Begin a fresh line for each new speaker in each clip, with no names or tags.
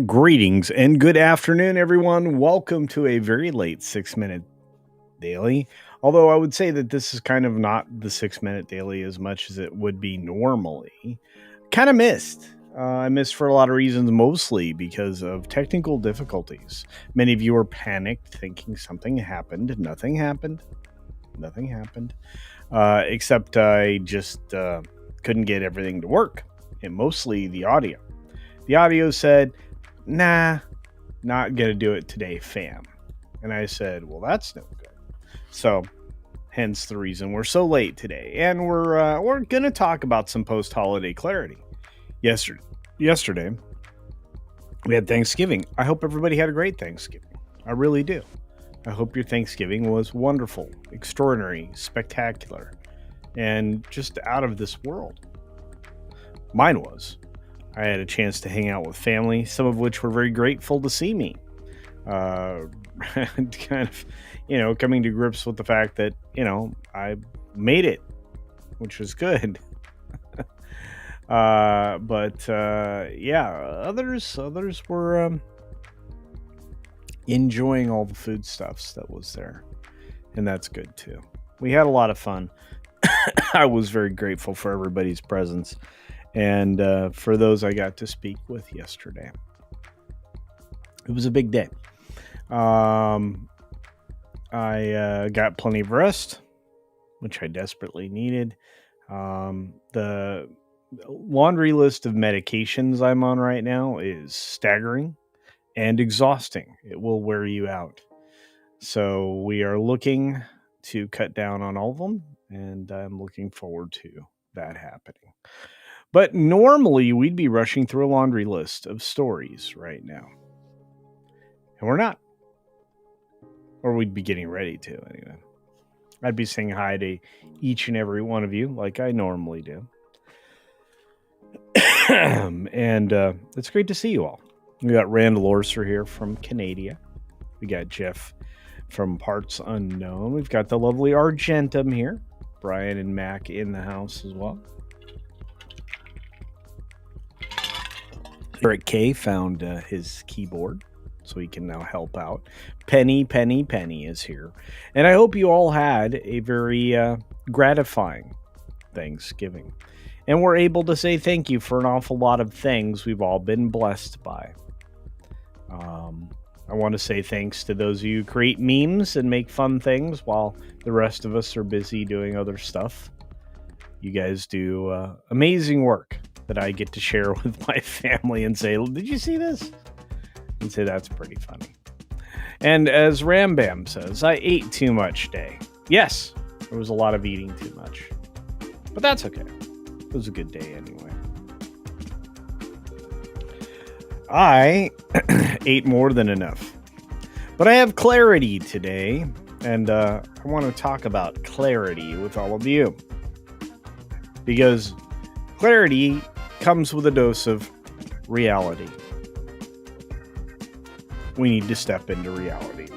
Greetings and good afternoon, everyone. Welcome to a very late 6-minute daily. Although I would say that this is kind of not the 6-minute daily as much as it would be normally. Kind of missed. I missed for a lot of reasons, mostly because of technical difficulties. Many of you are panicked, thinking something happened. Nothing happened. Nothing happened. Except I just couldn't get everything to work. And mostly the audio. The audio said, nah, not gonna do it today, fam. And I said, well, that's no good. So, hence the reason we're so late today. And we're gonna talk about some post-holiday clarity. Yesterday, we had Thanksgiving. I hope everybody had a great Thanksgiving. I really do. I hope your Thanksgiving was wonderful, extraordinary, spectacular, and just out of this world. Mine was. I had a chance to hang out with family, some of which were very grateful to see me. Kind of, coming to grips with the fact that, I made it, which was good. But others were enjoying all the foodstuffs that was there. And that's good too. We had a lot of fun. I was very grateful for everybody's presence. And for those I got to speak with yesterday. It was a big day. I got plenty of rest, which I desperately needed. The laundry list of medications I'm on right now is staggering and exhausting. It will wear you out. So we are looking to cut down on all of them, and I'm looking forward to that happening. But normally we'd be rushing through a laundry list of stories right now. And we're not. Or we'd be getting ready to, anyway. I'd be saying hi to each and every one of you like I normally do. And it's great to see you all. We got Randall Orser here from Canada. We got Jeff from Parts Unknown. We've got the lovely Argentum here. Brian and Mac in the house as well. Eric K found his keyboard, so he can now help out. Penny is here. And I hope you all had a very gratifying Thanksgiving. And we're able to say thank you for an awful lot of things we've all been blessed by. I want to say thanks to those of you who create memes and make fun things while the rest of us are busy doing other stuff. You guys do amazing work that I get to share with my family and say, did you see this? And say, that's pretty funny. And as Rambam says, I ate too much today. Yes, there was a lot of eating too much. But that's okay. It was a good day anyway. I ate more than enough. But I have clarity today, and I want to talk about clarity with all of you. Because clarity comes with a dose of reality. We need to step into reality.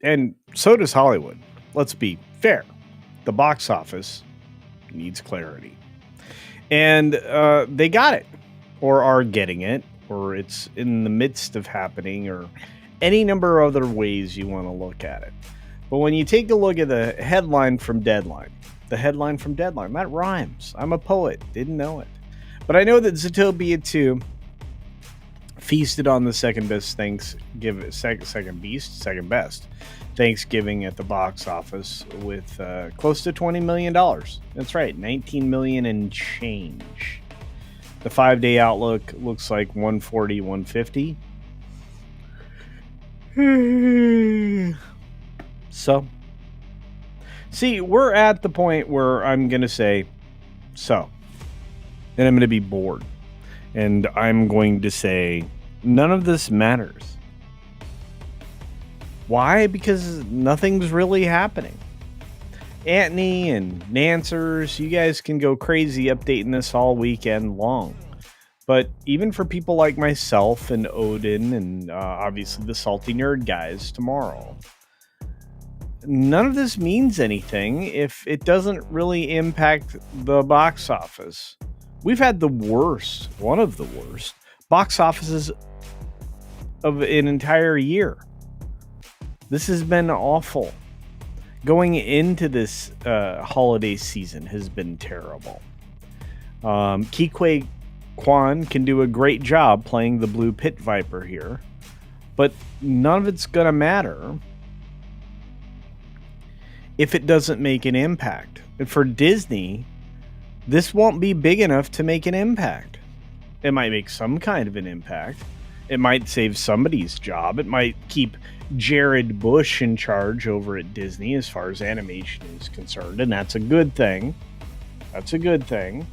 And so does Hollywood. Let's be fair. The box office needs clarity. And they got it, or are getting it, or it's in the midst of happening, or any number of other ways you want to look at it. But when you take a look at the headline from Deadline, that rhymes. I'm a poet, didn't know it. But I know that Zootopia 2 feasted on the second best Thanksgiving at the box office with close to $20 million. That's right, 19 million and change. The 5-day outlook looks like 140, 150. So, see, we're at the point where I'm going to say, so, and I'm going to be bored. And I'm going to say, none of this matters. Why? Because nothing's really happening. Antony and Nancers, you guys can go crazy updating this all weekend long. But even for people like myself and Odin and obviously the Salty Nerd guys tomorrow, none of this means anything if it doesn't really impact the box office. We've had one of the worst box offices of an entire year. This has been awful. Going into this holiday season has been terrible. Kikwe Kwan can do a great job playing the Blue Pit Viper here, but none of it's going to matter if it doesn't make an impact. And for Disney, this won't be big enough to make an impact. It might make some kind of an impact. It might save somebody's job. It might keep Jared Bush in charge over at Disney as far as animation is concerned, and that's a good thing. That's a good thing.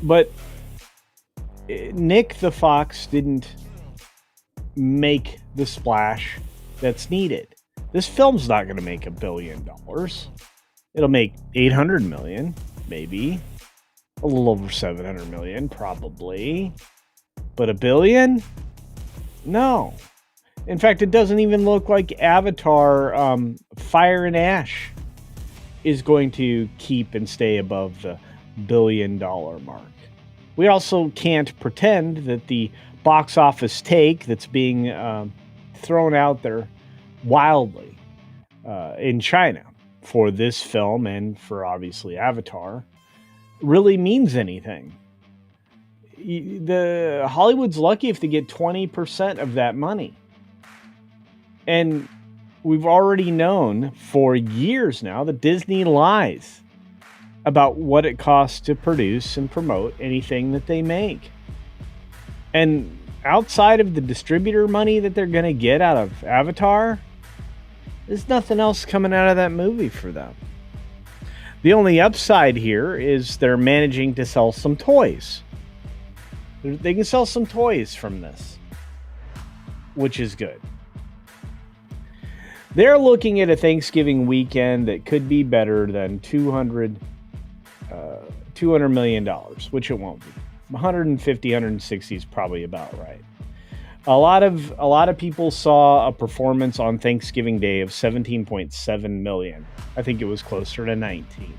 But Nick the Fox didn't make the splash that's needed. This film's not going to make $1 billion. It'll make 800 million, maybe. A little over 700 million, probably. But $1 billion? No. In fact, it doesn't even look like Avatar Fire and Ash is going to keep and stay above the $1 billion mark. We also can't pretend that the box office take that's being thrown out there wildly in China for this film and for obviously Avatar really means anything. The Hollywood's lucky if they get 20% of that money. And we've already known for years now that Disney lies about what it costs to produce and promote anything that they make. And outside of the distributor money that they're going to get out of Avatar, there's nothing else coming out of that movie for them. The only upside here is they're managing to sell some toys. They can sell some toys from this, which is good. They're looking at a Thanksgiving weekend that could be better than $200 million, which it won't be. 150, 160 is probably about right. A lot of people saw a performance on Thanksgiving Day of 17.7 million. I think it was closer to 19.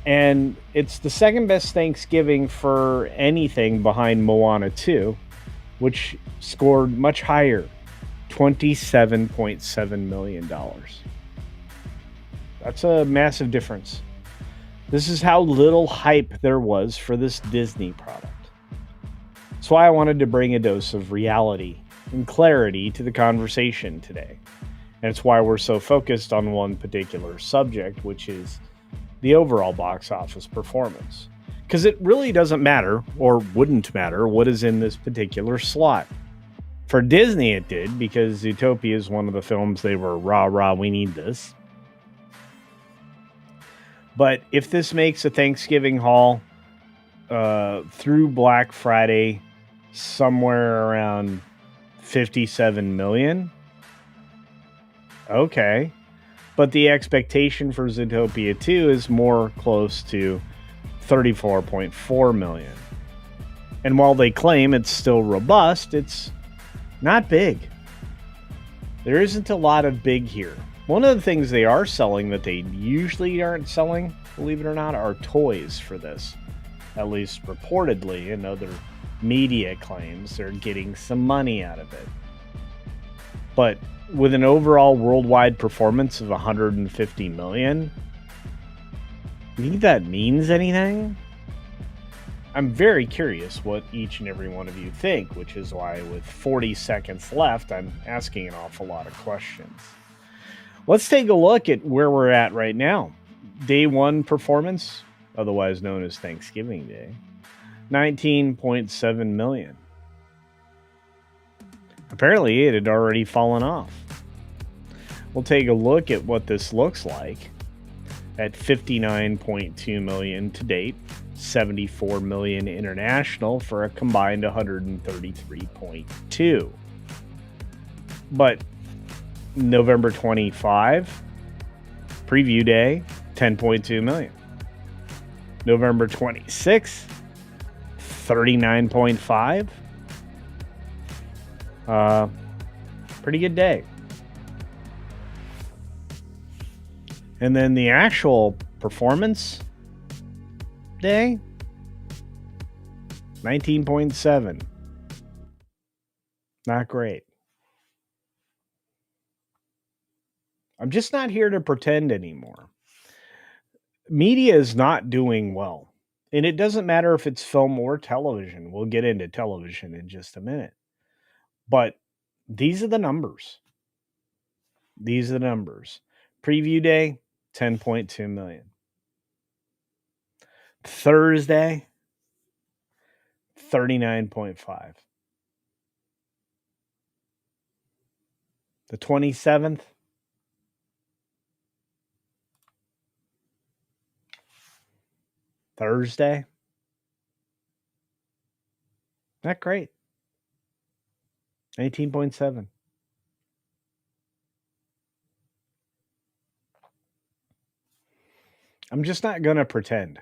And it's the second best Thanksgiving for anything behind Moana 2, which scored much higher, $27.7 million. That's a massive difference. This is how little hype there was for this Disney product. That's why I wanted to bring a dose of reality and clarity to the conversation today. And it's why we're so focused on one particular subject, which is the overall box office performance. Because it really doesn't matter, or wouldn't matter, what is in this particular slot. For Disney it did, because Zootopia is one of the films they were rah, we need this. But if this makes a Thanksgiving haul through Black Friday somewhere around 57 million, okay. But the expectation for Zootopia 2 is more close to 34.4 million. And while they claim it's still robust, it's not big. There isn't a lot of big here. One of the things they are selling that they usually aren't selling, believe it or not, are toys for this. At least reportedly, in other media claims, they're getting some money out of it. But with an overall worldwide performance of 150 million, you think that means anything? I'm very curious what each and every one of you think, which is why, with 40 seconds left, I'm asking an awful lot of questions. Let's take a look at where we're at right now. Day one performance, otherwise known as Thanksgiving Day, 19.7 million. Apparently, it had already fallen off. We'll take a look at what this looks like at 59.2 million to date, 74 million international for a combined 133.2. But November 25, preview day, 10.2 million. November 26, 39.5. Pretty good day. And then the actual performance day, 19.7. Not great. I'm just not here to pretend anymore. Media is not doing well. And it doesn't matter if it's film or television. We'll get into television in just a minute. But these are the numbers. These are the numbers. Preview day, 10.2 million. Thursday, 39.5. The 27th, Thursday, not great. 18.7. I'm just not going to pretend.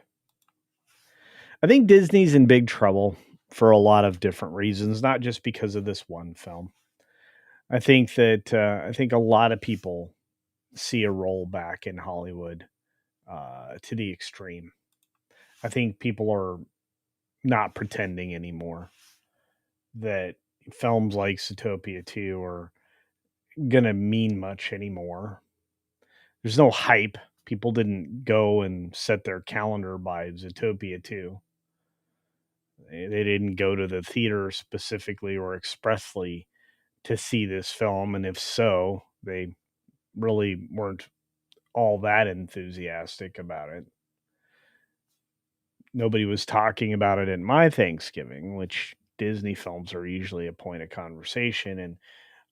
I think Disney's in big trouble for a lot of different reasons, not just because of this one film. I think a lot of people see a rollback in Hollywood to the extreme. I think people are not pretending anymore that films like Zootopia 2 are going to mean much anymore. There's no hype. People didn't go and set their calendar by Zootopia 2. They didn't go to the theater specifically or expressly to see this film. And if so, they really weren't all that enthusiastic about it. Nobody was talking about it at my Thanksgiving, which Disney films are usually a point of conversation. And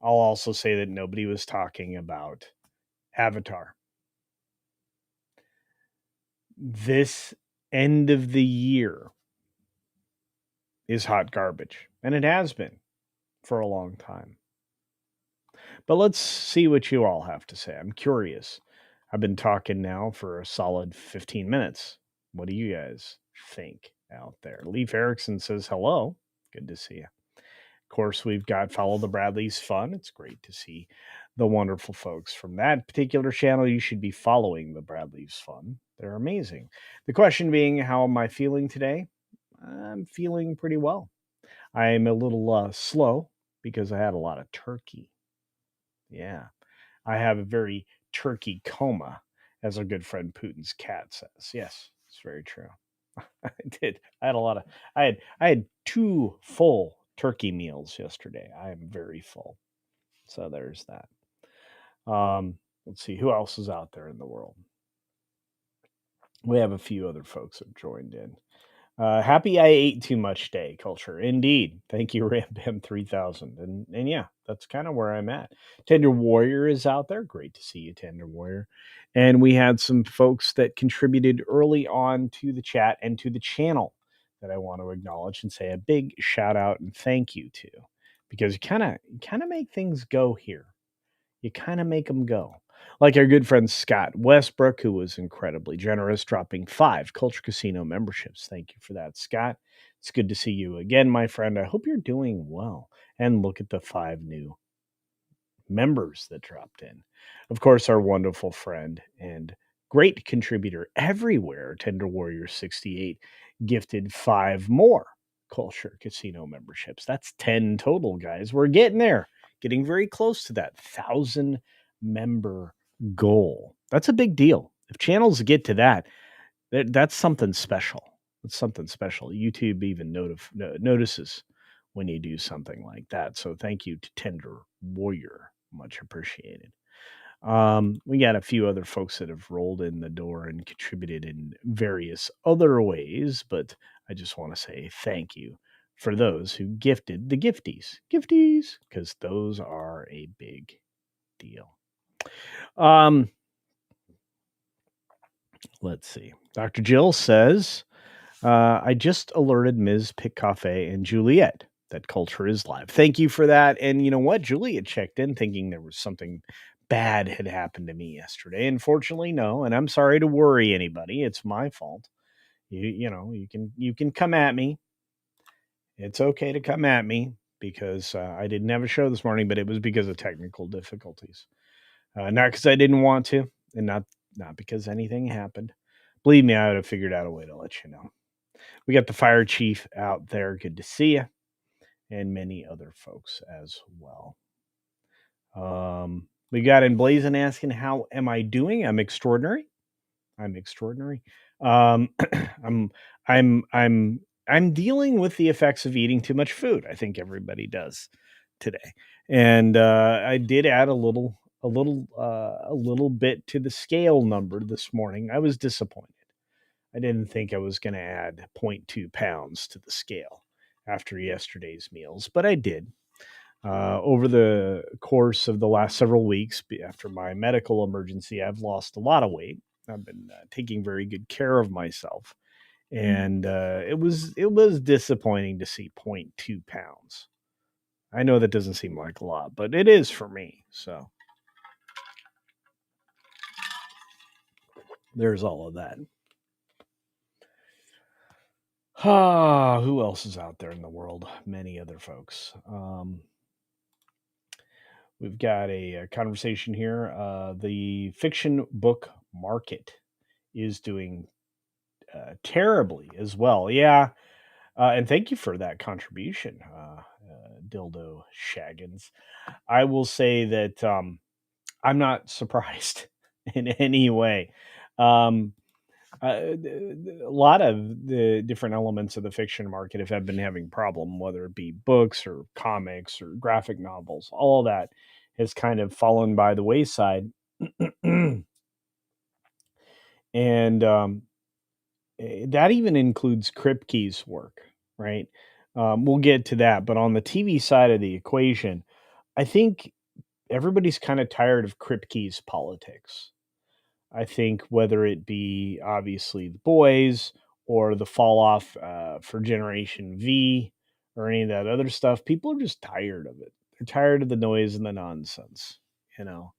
I'll also say that nobody was talking about Avatar. This end of the year is hot garbage, and it has been for a long time. But let's see what you all have to say. I'm curious. I've been talking now for a solid 15 minutes. What do you guys think out there? Leaf Erickson says hello. Good to see you. Of course, we've got Follow the Bradleys Fun. It's great to see the wonderful folks from that particular channel. You should be following the Bradleys Fun. They're amazing. The question being, how am I feeling today? I'm feeling pretty well. I'm a little slow because I had a lot of turkey. Yeah, I have a very turkey coma, as our good friend Putin's cat says. Yes, it's very true. I did. I had a lot of. I had 2 full turkey meals yesterday. I am very full. So there's that. Let's see who else is out there in the world. We have a few other folks that joined in. Happy I ate too much day, culture. Indeed. Thank you, Rambam 3000. And yeah, that's kind of where I'm at. Tender Warrior is out there. Great to see you, Tender Warrior. And we had some folks that contributed early on to the chat and to the channel that I want to acknowledge and say a big shout out and thank you to, because you kind of make things go here. You kind of make them go. Like our good friend Scott Westbrook, who was incredibly generous, dropping 5 Culture Casino memberships. Thank you for that, Scott. It's good to see you again, my friend. I hope you're doing well. And look at the 5 new members that dropped in. Of course, our wonderful friend and great contributor everywhere, Tender Warrior 68, gifted 5 more Culture Casino memberships. That's 10 total, guys. We're getting there. Getting very close to that 1,000 member goal. That's a big deal. If channels get to that, that's something special. It's something special. YouTube even notices when you do something like that. So thank you to Tender Warrior. Much appreciated. We got a few other folks that have rolled in the door and contributed in various other ways, but I just want to say thank you for those who gifted the gifties, because those are a big deal. Um, let's see. Dr. Jill says, I just alerted Ms. Pick Cafe and Juliet that culture is live. Thank you for that. And you know what? Juliet checked in thinking there was something bad had happened to me yesterday. Unfortunately, no. And I'm sorry to worry anybody. It's my fault. You can come at me. It's okay to come at me because I didn't have a show this morning, but it was because of technical difficulties. Not because I didn't want to, and not because anything happened. Believe me, I would have figured out a way to let you know. We got the fire chief out there. Good to see you, and many other folks as well. We got in Blazin asking, "How am I doing?" I'm extraordinary. I'm extraordinary. Um, I'm I'm I'm I'm dealing with the effects of eating too much food. I think everybody does today, and I did add a little bit to the scale number this morning. I was disappointed. I didn't think I was going to add zero point 0.2 pounds to the scale after yesterday's meals, but I did. Over the course of the last several weeks, after my medical emergency, I've lost a lot of weight. I've been taking very good care of myself, and it was disappointing to see zero point 0.2 pounds. I know that doesn't seem like a lot, but it is for me. So there's all of that. Who else is out there in the world? Many other folks. We've got a conversation here. The fiction book market is doing terribly as well. Yeah. And thank you for that contribution, Dildo Shaggins. I will say that I'm not surprised in any way. Um, a lot of the different elements of the fiction market have been having problem, whether it be books or comics or graphic novels. All of that has kind of fallen by the wayside, and that even includes Kripke's work, right? We'll get to that, but on the TV side of the equation, I think everybody's kind of tired of Kripke's politics. I think whether it be obviously the boys or the fall off for Generation V or any of that other stuff, people are just tired of it. They're tired of the noise and the nonsense. You know,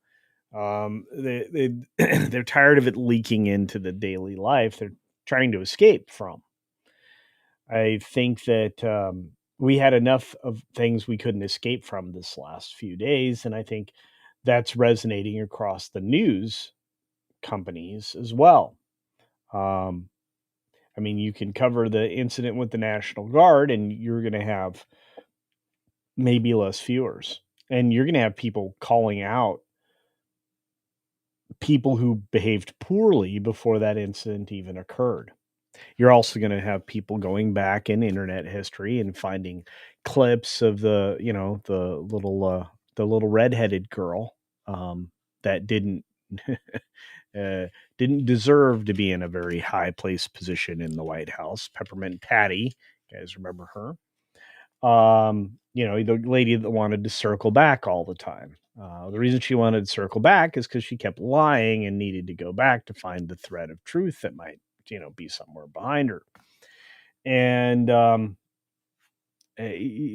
they're tired of it leaking into the daily life. They're trying to escape from. I think that we had enough of things we couldn't escape from this last few days, and I think that's resonating across the news companies as well. Um, I mean, you can cover the incident with the National Guard, and you're going to have maybe less viewers, and you're going to have people calling out people who behaved poorly before that incident even occurred. You're also going to have people going back in internet history and finding clips of the little redheaded girl that uh, didn't deserve to be in a very high place position in the White House. Peppermint Patty, you guys remember her? The lady that wanted to circle back all the time. The reason she wanted to circle back is because she kept lying and needed to go back to find the thread of truth that might, be somewhere behind her. And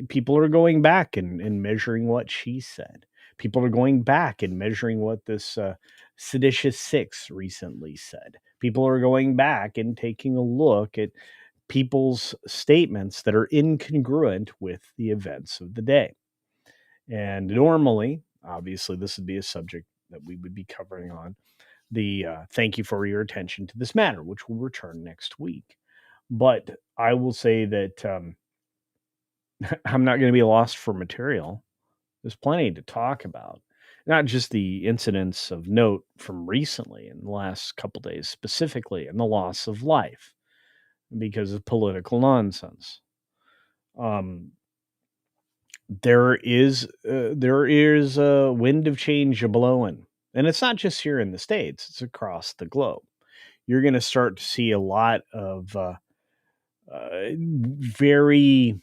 people are going back and measuring what she said. People are going back and measuring what this seditious six recently said. People are going back and taking a look at people's statements that are incongruent with the events of the day. And normally, obviously, this would be a subject that we would be covering on the thank you for your attention to this matter, which will return next week. But I will say that I'm not going to be lost for material. There's plenty to talk about. Not just the incidents of note from recently in the last couple days, specifically, and the loss of life. because of political nonsense. Um, there is a wind of change a blowing, and it's not just here in the states; it's across the globe. You're going to start to see a lot of very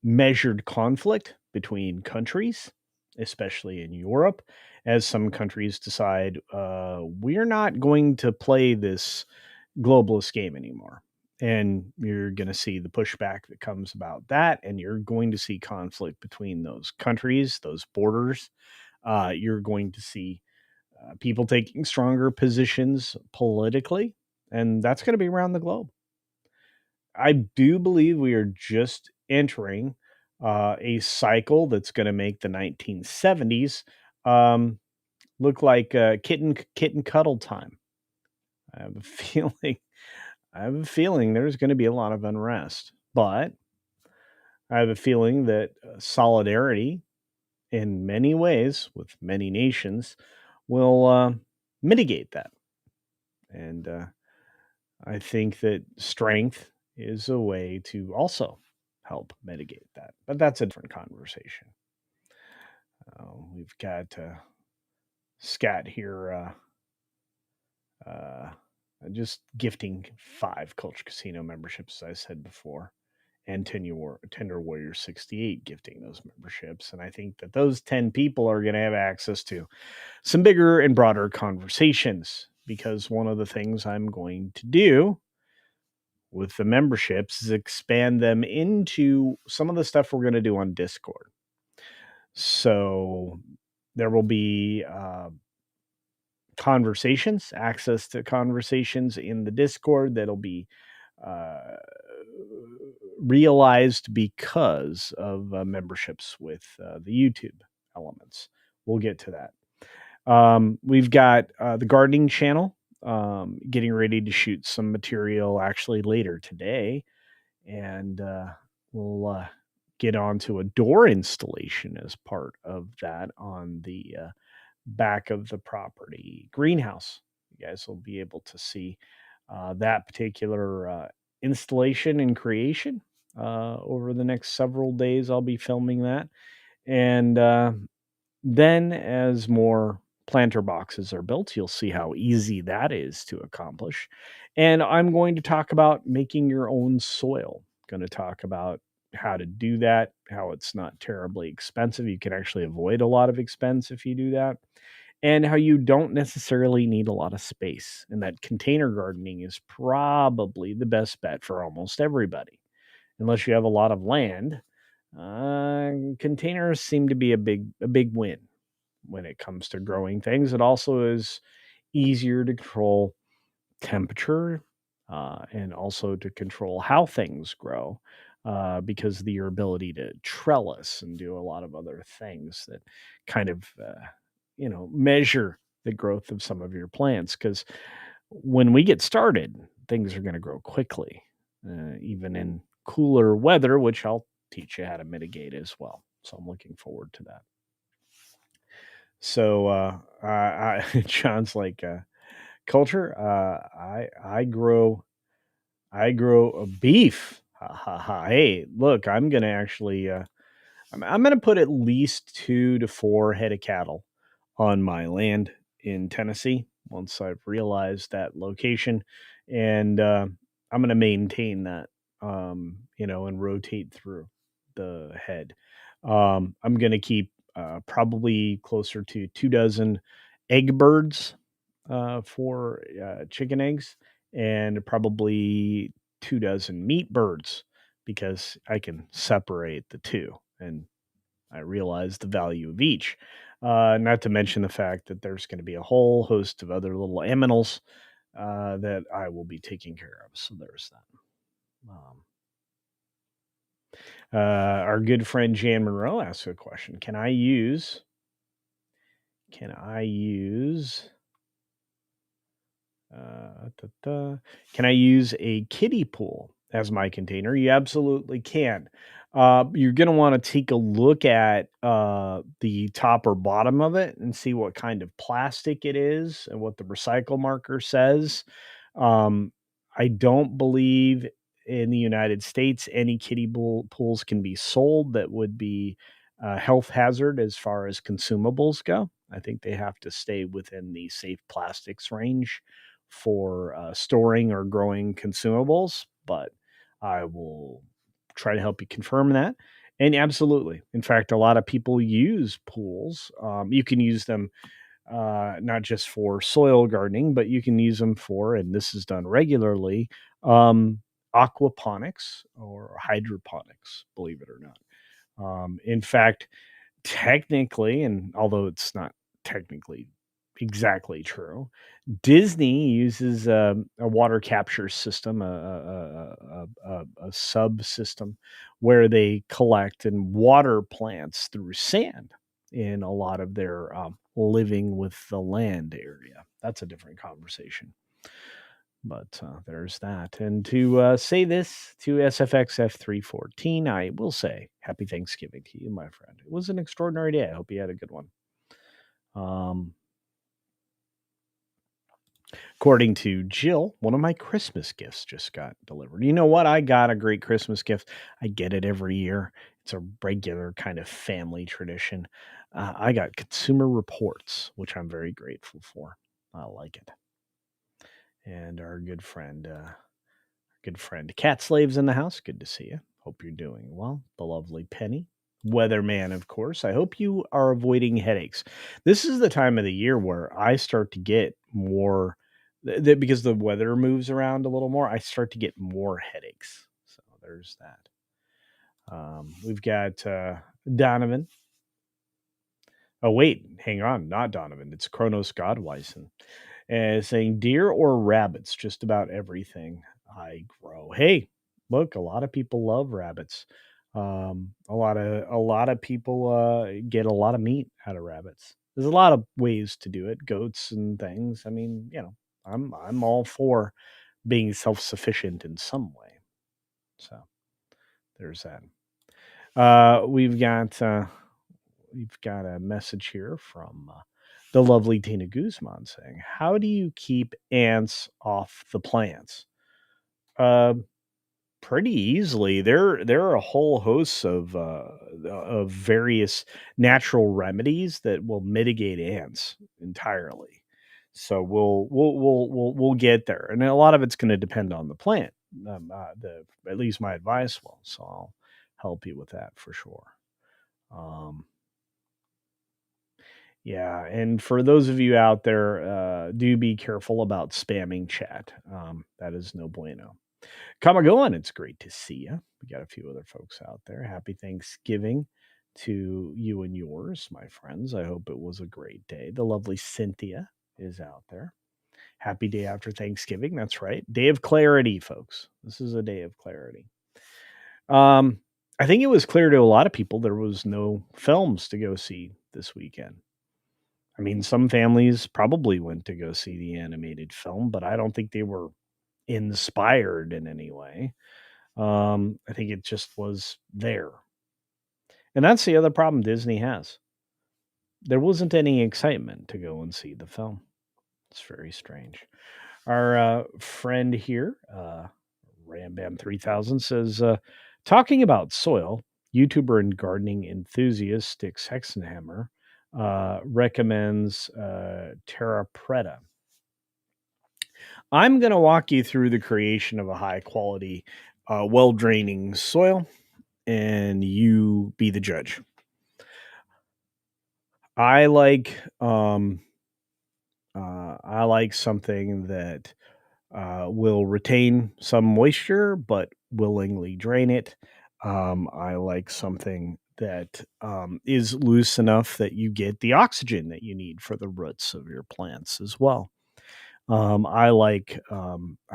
measured conflict between countries, especially in Europe, as some countries decide we're not going to play this globalist game anymore. And you're going to see the pushback that comes about that, and you're going to see conflict between those countries, those borders. You're going to see people taking stronger positions politically, and that's going to be around the globe. I do believe we are just entering a cycle that's going to make the 1970s um, look like kitten cuddle time. I have a feeling. I have a feeling there's going to be a lot of unrest, but I have a feeling that solidarity, in many ways, with many nations, will mitigate that. And I think that strength is a way to also help mitigate that. But that's a different conversation. We've got Scat here uh, just gifting 5 CultureCasino memberships, as I said before, and Tender Warrior 68 gifting those memberships. And I think that those 10 people are going to have access to some bigger and broader conversations, because one of the things I'm going to do with the memberships is expand them into some of the stuff we're going to do on Discord. So there will be conversations, access to conversations in the Discord that'll be uh, realized because of memberships with the YouTube elements. We'll get to that. We've got the gardening channel getting ready to shoot some material actually later today, and we'll get onto a door installation as part of that on the back of the property greenhouse. You guys will be able to see that particular installation and creation over the next several days. I'll be filming that, and then as more planter boxes are built, you'll see how easy that is to accomplish. And I'm going to talk about making your own soil. Going to talk about how to do that, how it's not terribly expensive. You can actually avoid a lot of expense if you do that, and how you don't necessarily need a lot of space. And that container gardening is probably the best bet for almost everybody, unless you have a lot of land. Containers seem to be a big win when it comes to growing things. It also is easier to control temperature and also to control how things grow because of your ability to trellis and do a lot of other things that kind of measure the growth of some of your plants. Because when we get started, things are going to grow quickly, even in cooler weather, which I'll teach you how to mitigate as well. So I'm looking forward to that. So John's like culture. I grow a beef. Ha ha ha. Hey, look, I'm gonna actually I'm gonna put at least 2 to 4 head of cattle on my land in Tennessee once I've realized that location, and I'm gonna maintain that, and rotate through the head. I'm gonna keep probably closer to 2 dozen egg birds for chicken eggs, and probably 2 dozen meat birds because I can separate the two, and I realize the value of each. Not to mention the fact that there's going to be a whole host of other little aminals that I will be taking care of. So there's that. Our good friend Jan Monroe asked a question: Can I use? Can I use? Can I use a kiddie pool as my container? You absolutely can. You're going to want to take a look at the top or bottom of it and see what kind of plastic it is and what the recycle marker says. Um, I don't believe in the United States, any pools can be sold that would be a health hazard as far as consumables go. I think they have to stay within the safe plastics range for storing or growing consumables, but I will try to help you confirm that. And absolutely. In fact, a lot of people use pools. You can use them not just for soil gardening, but you can use them for, and this is done regularly, um, aquaponics or hydroponics, believe it or not. In fact, technically, and although it's not technically exactly true, Disney uses a water capture system, a subsystem where they collect and water plants through sand in a lot of their living with the land area. That's a different conversation. But there's that. And to say this to SFXF314, I will say happy Thanksgiving to you, my friend. It was an extraordinary day. I hope you had a good one. Um, According to Jill, one of my Christmas gifts just got delivered. You know what? I got a great Christmas gift. I get it every year. It's a regular kind of family tradition. I got Consumer Reports, which I'm very grateful for. I like it. And our good friend Cat Slaves in the house. Good to see you. Hope you're doing well. The lovely Penny. Weatherman, of course. I hope you are avoiding headaches. This is the time of the year where I start to get more, because the weather moves around a little more, I start to get more headaches. So there's that. We've got Donovan. Oh, wait, hang on. Not Donovan. It's Kronos Godwison. Saying deer or rabbits, just about everything I grow. Hey, look, a lot of people love rabbits. A lot of people get a lot of meat out of rabbits. There's a lot of ways to do it, goats and things. I mean, I'm all for being self-sufficient in some way. So there's that. We've got a message here from the lovely Tina Guzman saying, "How do you keep ants off the plants?" Uh, Pretty easily. There are a whole host of various natural remedies that will mitigate ants entirely. So we'll get there, and a lot of it's going to depend on the plant. The At least my advice will. So I'll help you with that for sure. Um, Yeah, and for those of you out there, do be careful about spamming chat. That is no bueno. Kamagoan, it's great to see you. We got a few other folks out there. Happy Thanksgiving to you and yours, my friends. I hope it was a great day. The lovely Cynthia is out there. Happy day after Thanksgiving. That's right. Day of clarity, folks. This is a day of clarity. Um, I think it was clear to a lot of people there was no films to go see this weekend. I mean, some families probably went to go see the animated film, but I don't think they were inspired in any way. I think it just was there. And that's the other problem Disney has. There wasn't any excitement to go and see the film. It's very strange. Our friend here, Rambam 3000, says, talking about soil, YouTuber and gardening enthusiast Sticks Hexenhammer recommends Terra Preta. I'm going to walk you through the creation of a high quality, well draining soil, and you be the judge. I like something that will retain some moisture but willingly drain it. I like something that is loose enough that you get the oxygen that you need for the roots of your plants as well. I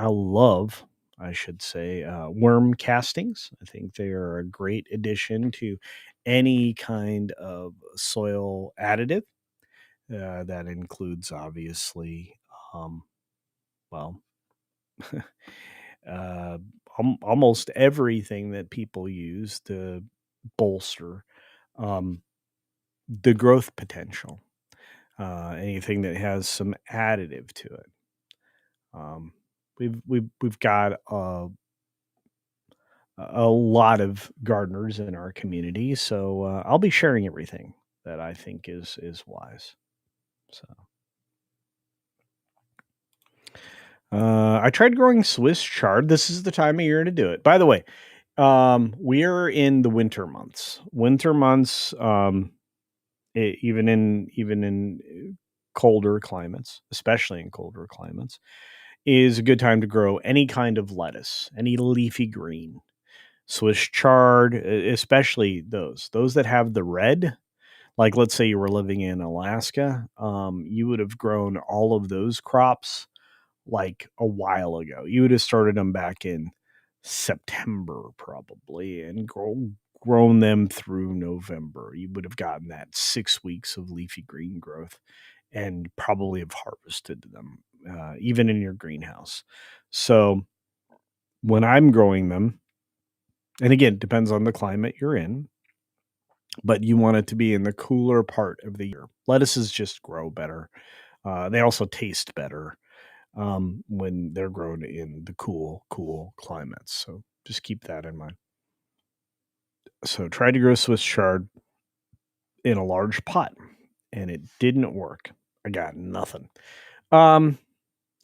love, I should say, worm castings. I think they are a great addition to any kind of soil additive. That includes, obviously, um, well, uh, almost everything that people use to bolster um, the growth potential. Anything that has some additive to it. Um, we've got a lot of gardeners in our community, so I'll be sharing everything that I think is wise. So I tried growing Swiss chard. This is the time of year to do it. By the way, we're in the winter months. Winter months, even in colder climates, especially in colder climates, is a good time to grow any kind of lettuce, any leafy green. Swiss chard, especially those that have the red. Like, let's say you were living in Alaska, you would have grown all of those crops like a while ago. You would have started them back in September probably and grown them through November. You would have gotten that 6 weeks of leafy green growth and probably have harvested them, even in your greenhouse. So when I'm growing them, and again, depends on the climate you're in, but you want it to be in the cooler part of the year. Lettuces just grow better. They also taste better when they're grown in the cool climates. So just keep that in mind. So try to grow Swiss chard in a large pot, and it didn't work. I got nothing. Um,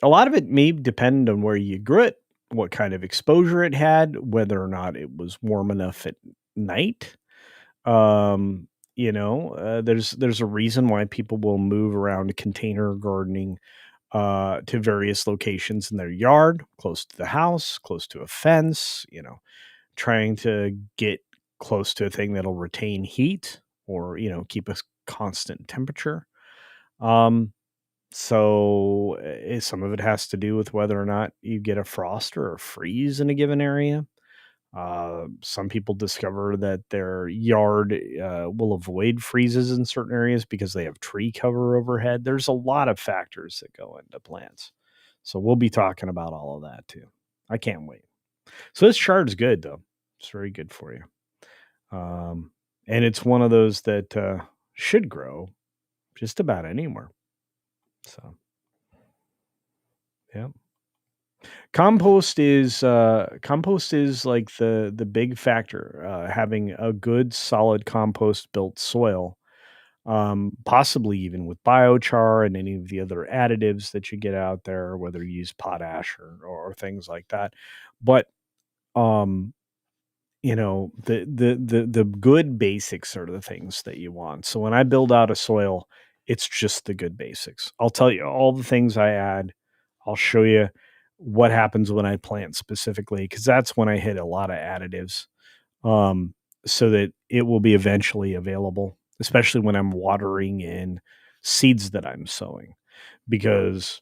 a lot of it may depend on where you grew it, what kind of exposure it had, whether or not it was warm enough at night. Um, there's a reason why people will move around container gardening to various locations in their yard, close to the house, close to a fence, trying to get close to a thing that'll retain heat or, keep a constant temperature. Um, so some of it has to do with whether or not you get a frost or a freeze in a given area. Some people discover that their yard will avoid freezes in certain areas because they have tree cover overhead. There's a lot of factors that go into plants. So we'll be talking about all of that too. I can't wait. So this chard is good though. It's very good for you. And it's one of those that should grow just about anywhere. So, yeah. Compost is like the big factor. Having a good solid compost built soil, possibly even with biochar and any of the other additives that you get out there, whether you use potash or things like that. But um, the good basics are the things that you want. So when I build out a soil, it's just the good basics. I'll tell you all the things I add. I'll show you what happens when I plant specifically, because that's when I hit a lot of additives, um, so that it will be eventually available, especially when I'm watering in seeds that I'm sowing, because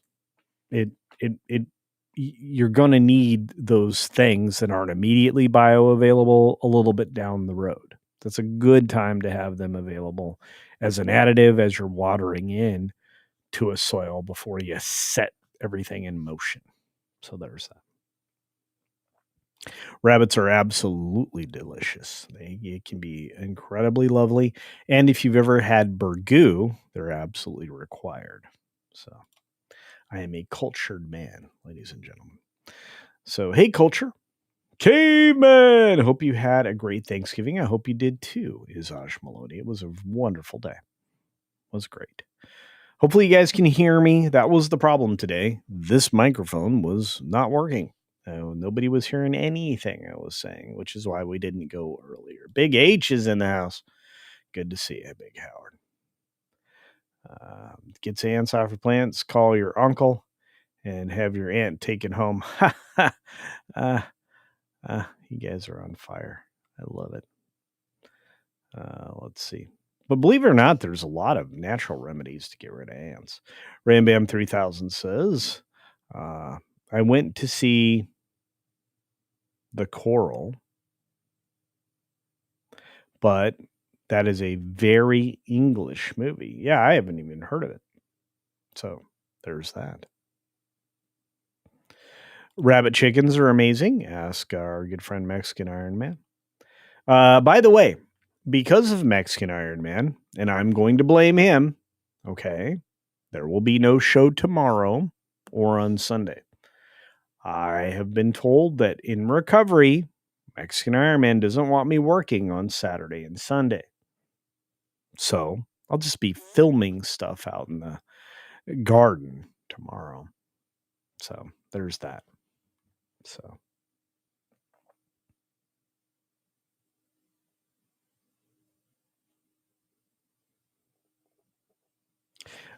it it you're going to need those things that aren't immediately bioavailable a little bit down the road. That's a good time to have them available as an additive as you're watering in to a soil before you set everything in motion. So there's that. Rabbits are absolutely delicious. They can be incredibly lovely. And if you've ever had burgoo, they're absolutely required. So I am a cultured man, ladies and gentlemen. So, hey, culture. Caveman! Hope you had a great Thanksgiving. I hope you did too, Izash Maloney. It was a wonderful day. It was great. Hopefully, you guys can hear me. That was the problem today. This microphone was not working. Nobody was hearing anything I was saying, which is why we didn't go earlier. Big H is in the house. Good to see you, Big Howard. Get ants off your plants. Call your uncle and have your aunt taken home. uh, you guys are on fire. I love it. Let's see. But believe it or not, there's a lot of natural remedies to get rid of ants. Rambam 3000 says, I went to see The Coral, but that is a very English movie. Yeah, I haven't even heard of it. So there's that. Rabbit chickens are amazing. Ask our good friend Mexican Iron Man. By the way, because of Mexican Iron Man, and I'm going to blame him, okay, there will be no show tomorrow or on Sunday. I have been told that in recovery, Mexican Iron Man doesn't want me working on Saturday and Sunday. So I'll just be filming stuff out in the garden tomorrow. So there's that. So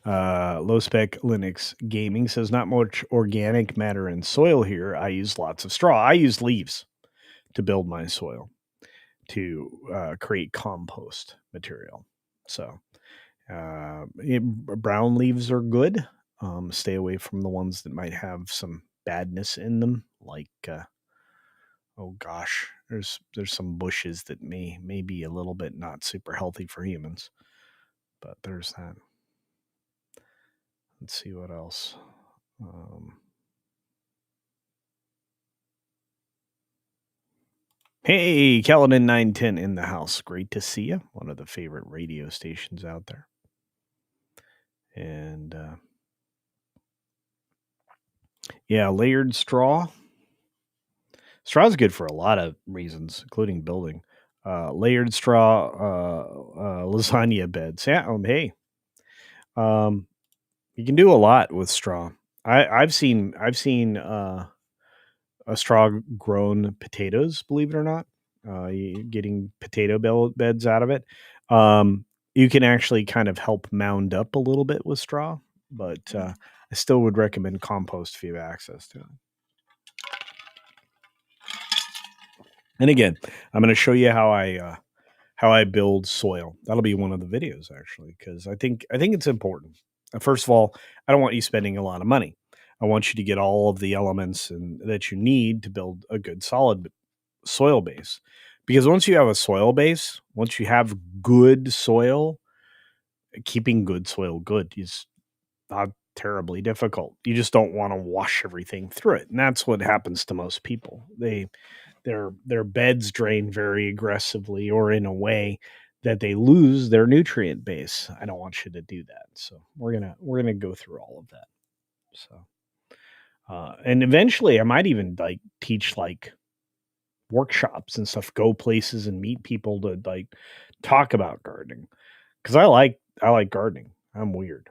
low spec Linux gaming says not much organic matter in soil here. I use lots of straw. I use leaves to build my soil to create compost material. So brown leaves are good. Stay away from the ones that might have some badness in them, like oh gosh, there's some bushes that may be a little bit not super healthy for humans. But there's that. Let's see what else. Hey, Caledon 910 in the house. Great to see you. One of the favorite radio stations out there. And yeah, layered straw. Straw is good for a lot of reasons, including building. Layered straw, lasagna beds. Yeah, hey, you can do a lot with straw. I've seen a straw grown potatoes. Believe it or not, getting beds out of it. You can actually kind of help mound up a little bit with straw, but I still would recommend compost if you have access to it. And again, I'm going to show you how I build soil. That'll be one of the videos actually, because I think it's important. First of all, I don't want you spending a lot of money. I want you to get all of the elements that you need to build a good solid soil base. Because once you have a soil base, once you have good soil, keeping good soil good is not terribly difficult. You just don't want to wash everything through it. And that's what happens to most people. Their beds drain very aggressively or in a way that they lose their nutrient base. I don't want you to do that. So we're gonna go through all of that. So and eventually I might even like teach like workshops and stuff, go places and meet people to like talk about gardening. Because I like gardening. I'm weird.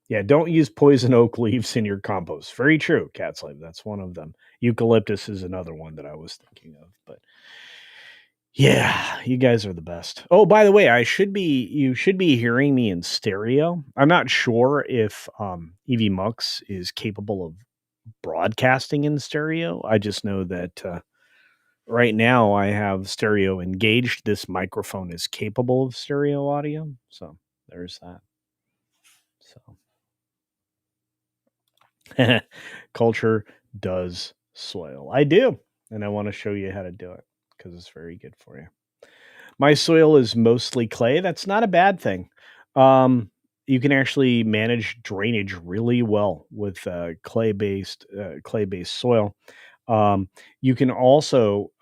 Yeah, don't use poison oak leaves in your compost. Very true, cat slave. That's one of them. Eucalyptus is another one that I was thinking of. But yeah, you guys are the best. Oh, by the way, you should be hearing me in stereo. I'm not sure if EV Mux is capable of broadcasting in stereo. I just know that right now I have stereo engaged. This microphone is capable of stereo audio. So there's that. So culture does soil. I do. And I want to show you how to do it because it's very good for you. My soil is mostly clay. That's not a bad thing. Um, you can actually manage drainage really well with clay based soil. You can also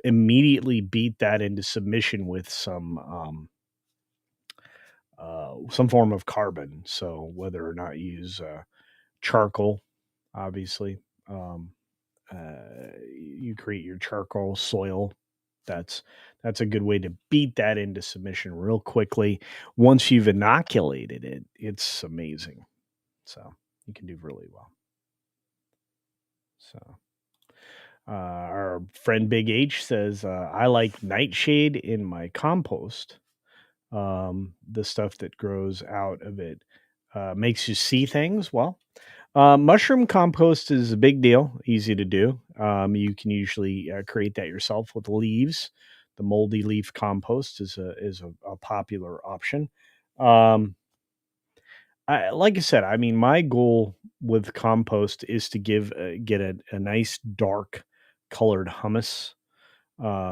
immediately beat that into submission with some form of carbon. So whether or not you use charcoal, obviously, um, you create your charcoal soil. That's that's a good way to beat that into submission real quickly. Once you've inoculated it, it's amazing. So you can do really well. So our friend Big H says, I like nightshade in my compost. The stuff that grows out of it makes you see things. Well, mushroom compost is a big deal, easy to do. You can usually create that yourself with leaves. The moldy leaf compost is a popular option. Um, like I said, I mean, my goal with compost is to get a nice dark colored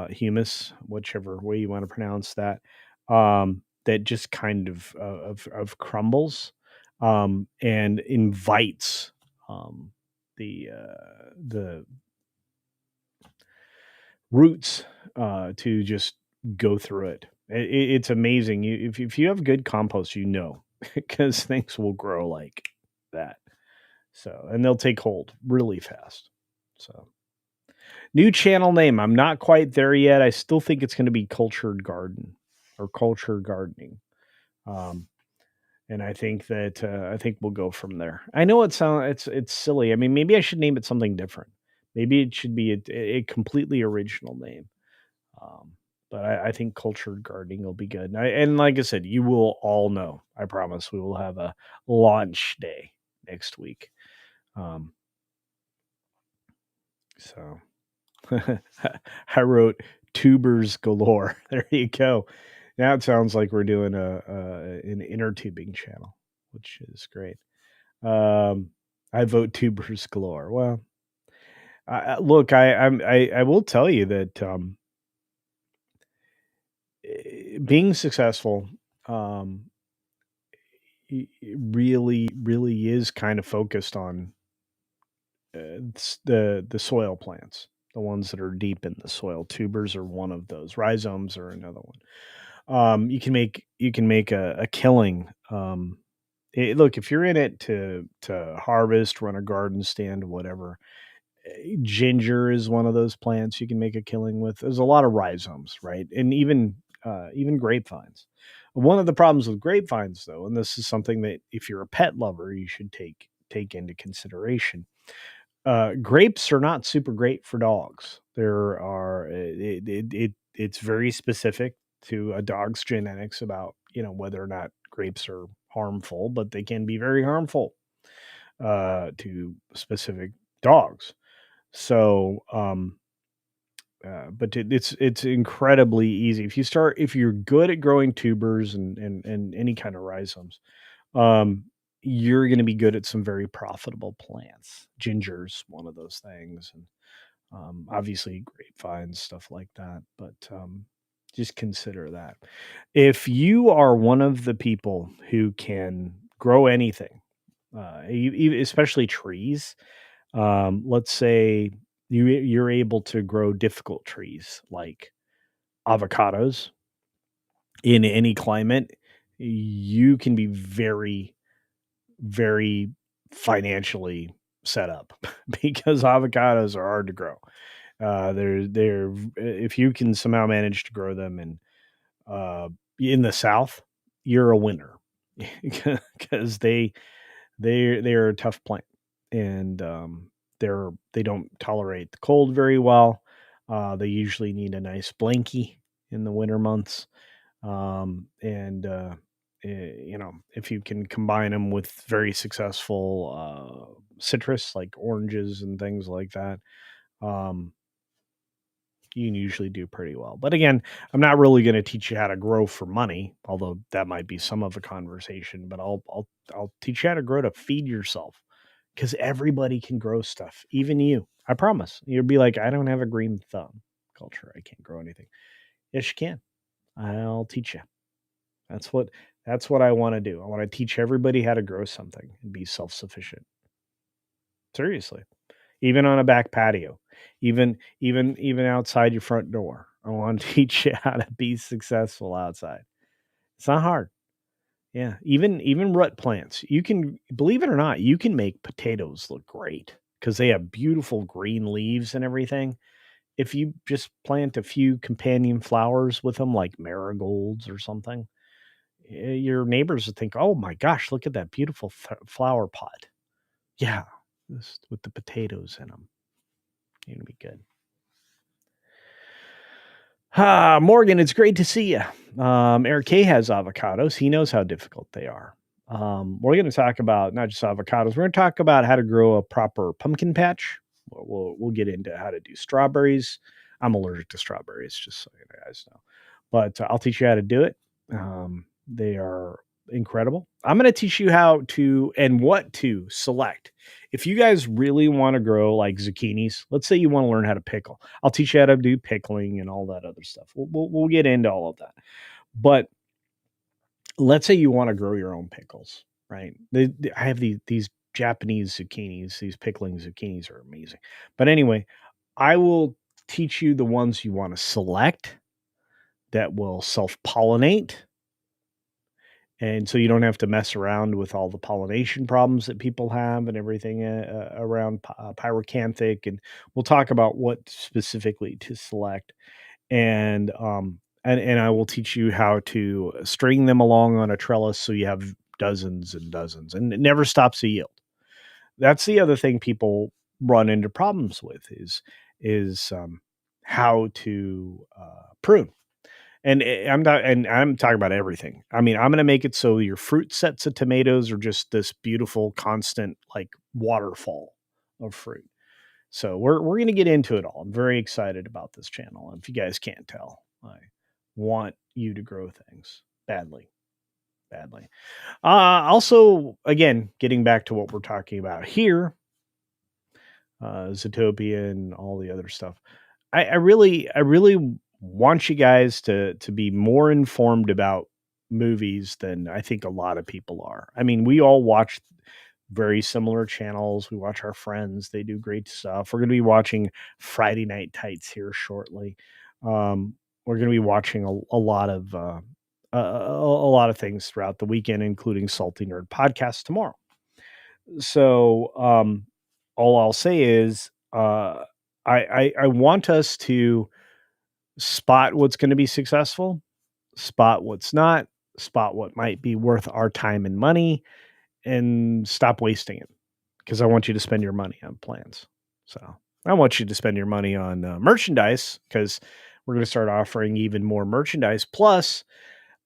humus, whichever way you want to pronounce that, that just kind of crumbles and invites the roots to just go through it. It's amazing. If you have good compost, because things will grow like that. So and they'll take hold really fast. So. New channel name. I'm not quite there yet. I still think it's going to be Cultured Garden or Culture Gardening. Um, and I think we'll go from there. I know it's silly. I mean, maybe I should name it something different. Maybe it should be a completely original name. Um, but I think Cultured Gardening will be good. And like I said, you will all know. I promise we will have a launch day next week. Um, so I wrote tubers galore. There you go. Now it sounds like we're doing an inner tubing channel, which is great. Um, I vote tubers galore. Well, look, I will tell you that being successful um, really is kind of focused on the soil plants, the ones that are deep in the soil. Tubers are one of those. Rhizomes are another one. You can make a killing. Look, if you're in it to harvest, run a garden stand, whatever. Ginger is one of those plants you can make a killing with. There's a lot of rhizomes, right? And even grapevines. One of the problems with grapevines, though, and this is something that if you're a pet lover, you should take into consideration. Grapes are not super great for dogs. There are it's very specific to a dog's genetics about whether or not grapes are harmful, but they can be very harmful to specific dogs. So, but it's incredibly easy if you're good at growing tubers and any kind of rhizomes. Um, you're going to be good at some very profitable plants. Ginger's one of those things, and obviously grapevines, stuff like that. But just consider that if you are one of the people who can grow anything, especially trees. Let's say you're able to grow difficult trees like avocados in any climate. You can be very, very financially set up because avocados are hard to grow. They're if you can somehow manage to grow them uh, in the South, you're a winner because they're a tough plant, and they don't tolerate the cold very well. They usually need a nice blankie in the winter months, and if you can combine them with very successful citrus like oranges and things like that, um, you can usually do pretty well. But again, I'm not really going to teach you how to grow for money, although that might be some of the conversation. But I'll teach you how to grow to feed yourself because everybody can grow stuff, even you. I promise. You'll be like, I don't have a green thumb culture. I can't grow anything. Yes, you can. I'll teach you. That's what that's what I want to do. I want to teach everybody how to grow something and be self sufficient. Seriously, even on a back patio, even outside your front door. I want to teach you how to be successful outside. It's not hard. Yeah, even root plants. You can believe it or not, you can make potatoes look great because they have beautiful green leaves and everything. If you just plant a few companion flowers with them, like marigolds or something, your neighbors would think, "Oh my gosh, look at that beautiful flower pot." Yeah, this, with the potatoes in them, you're gonna be good. Morgan, it's great to see you. Eric K has avocados. He knows how difficult they are. We're going to talk about not just avocados. We're going to talk about how to grow a proper pumpkin patch. We'll get into how to do strawberries. I'm allergic to strawberries, just so you guys know. But I'll teach you how to do it. They are incredible. I'm going to teach you how to and what to select. If you guys really want to grow like zucchinis, let's say you want to learn how to pickle. I'll teach you how to do pickling and all that other stuff. We'll get into all of that. But let's say you want to grow your own pickles, right? I have these Japanese zucchinis, these pickling zucchinis are amazing. But anyway, I will teach you the ones you want to select that will self pollinate And so you don't have to mess around with all the pollination problems that people have and everything around pyracanthic. And we'll talk about what specifically to select. And I will teach you how to string them along on a trellis so you have dozens and dozens, and it never stops a yield. That's the other thing people run into problems with is how to prune. I'm talking about everything. I mean, I'm going to make it so your fruit sets of tomatoes are just this beautiful, constant, like waterfall of fruit. So we're going to get into it all. I'm very excited about this channel. If you guys can't tell, I want you to grow things badly, badly. Also, again, getting back to what we're talking about here, Zootopia and all the other stuff. I really want you guys to be more informed about movies than I think a lot of people are. I mean, we all watch very similar channels. We watch our friends; they do great stuff. We're going to be watching Friday Night Tights here shortly. We're going to be watching a lot of a lot of things throughout the weekend, including Salty Nerd podcast tomorrow. So all I'll say is I want us to spot what's going to be successful, spot what's not, spot what might be worth our time and money, and stop wasting it. Because I want you to spend your money on plans. So I want you to spend your money on merchandise because we're going to start offering even more merchandise. Plus,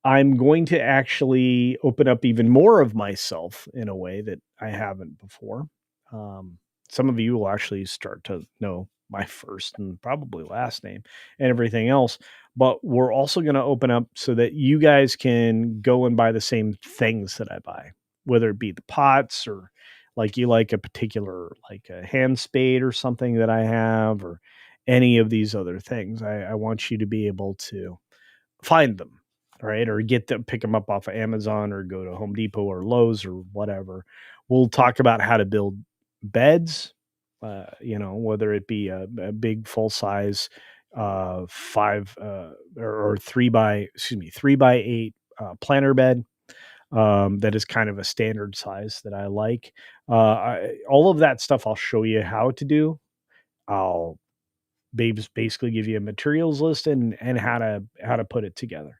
I'm going to actually open up even more of myself in a way that I haven't before. Um, some of you will actually start to know my first and probably last name and everything else. But we're also going to open up so that you guys can go and buy the same things that I buy, whether it be the pots or like you like a particular, like a hand spade or something that I have, or any of these other things. I want you to be able to find them, right? Or get them, pick them up off of Amazon or go to Home Depot or Lowe's or whatever. We'll talk about how to build beds, whether it be a big full size five or 3x8 planter bed. That is kind of a standard size that I like. All of that stuff I'll show you how to do. I'll basically give you a materials list and how to put it together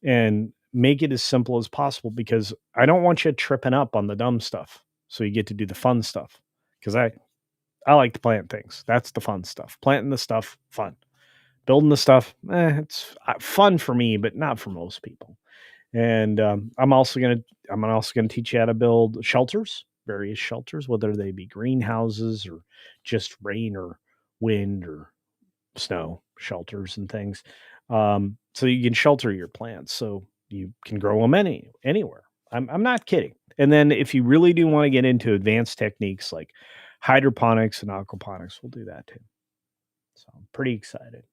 and make it as simple as possible because I don't want you tripping up on the dumb stuff. So you get to do the fun stuff because I like to plant things. That's the fun stuff. Planting the stuff, fun. Building the stuff, it's fun for me, but not for most people. And I'm also gonna teach you how to build shelters, various shelters, whether they be greenhouses or just rain or wind or snow shelters and things, so you can shelter your plants so you can grow them anywhere. I'm not kidding. And then if you really do want to get into advanced techniques like hydroponics and aquaponics, we'll do that too. So I'm pretty excited.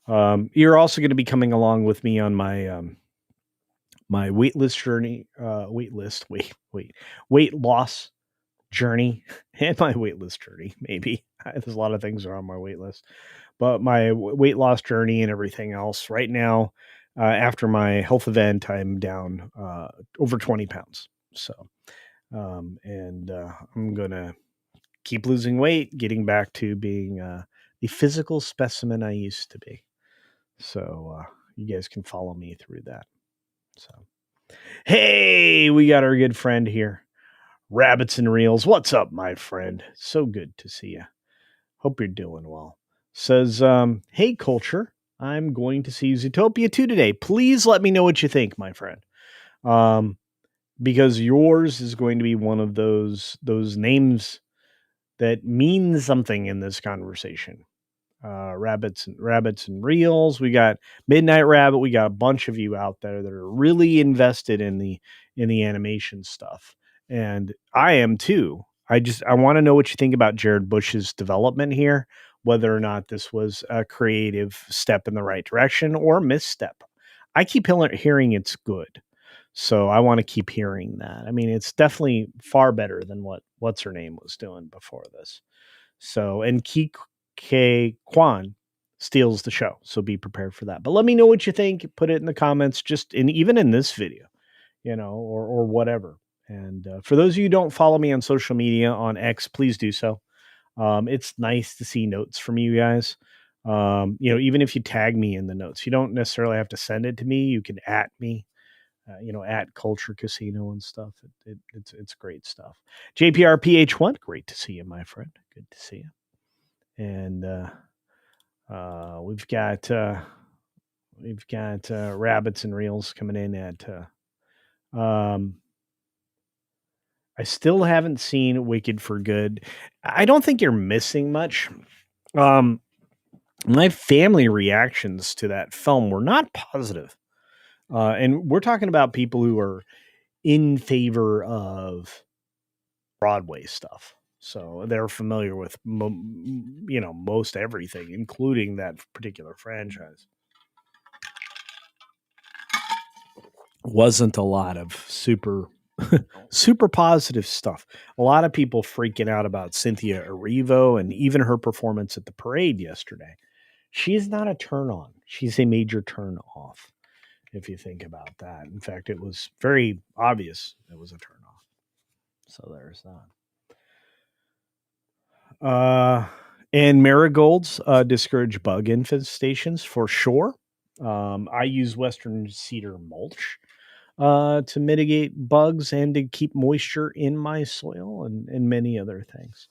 So you're also going to be coming along with me on my weight list journey, weight loss journey, and my weight list journey. Maybe there's a lot of things are on my wait list, but my weight loss journey and everything else right now, after my health event, I'm down over 20 pounds. So, and I'm going to keep losing weight, getting back to being the physical specimen I used to be. So, you guys can follow me through that. So, hey, we got our good friend here. Rabbits and Reels. What's up, my friend? So good to see you. Hope you're doing well. Says, hey, Culture, I'm going to see Zootopia 2 today. Please let me know what you think, my friend. Because yours is going to be one of those names that mean something in this conversation. Rabbits and Reels. We got Midnight Rabbit. We got a bunch of you out there that are really invested in the animation stuff, and I am too. I want to know what you think about Jared Bush's development here, whether or not this was a creative step in the right direction or a misstep. I keep hearing it's good, so I want to keep hearing that. I mean, it's definitely far better than what's her name was doing before this. So, and K Kwan steals the show. So be prepared for that. But let me know what you think. Put it in the comments, just in even in this video, or whatever. And for those of you who don't follow me on social media on X, please do so. It's nice to see notes from you guys. Even if you tag me in the notes, you don't necessarily have to send it to me. You can at me, at Culture Casino and stuff. It's great stuff. JPRPH1, great to see you, my friend. Good to see you. And we've got rabbits and reels coming in at. I still haven't seen Wicked for Good. I don't think you're missing much. Um, my family reactions to that film were not positive. And we're talking about people who are in favor of Broadway stuff. So they're familiar with, most everything, including that particular franchise. Wasn't a lot of super positive stuff. A lot of people freaking out about Cynthia Erivo and even her performance at the parade yesterday. She's not a turn on. She's a major turn off, if you think about that. In fact, it was very obvious it was a turn off. So there's that. And marigolds discourage bug infestations for sure. I use Western cedar mulch to mitigate bugs and to keep moisture in my soil and many other things.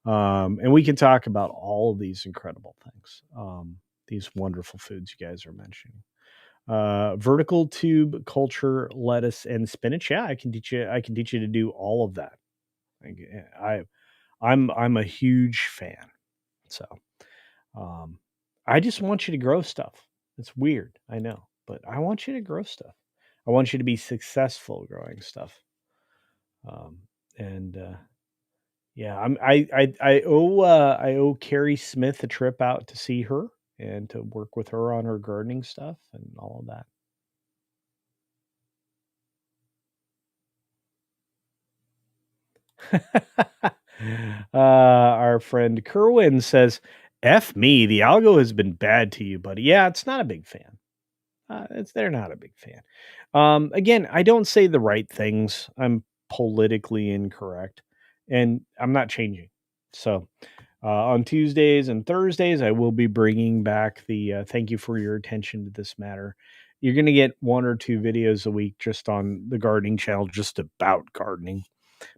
And we can talk about all of these incredible things, these wonderful foods you guys are mentioning. Vertical tube culture, lettuce, and spinach. Yeah, I can teach you. I can teach you to do all of that. I, I'm a huge fan. So, um, I just want you to grow stuff. It's weird, I know, but I want you to grow stuff. I want you to be successful growing stuff. Um, and Yeah, I owe Carrie Smith a trip out to see her and to work with her on her gardening stuff and all of that. Our friend Kerwin says, "F me, the algo has been bad to you, buddy." Yeah, it's not a big fan. They're not a big fan. Again, I don't say the right things. I'm politically incorrect, and I'm not changing. So, on Tuesdays and Thursdays, I will be bringing back the thank you for your attention to this matter. You're going to get one or two videos a week just on the gardening channel, just about gardening,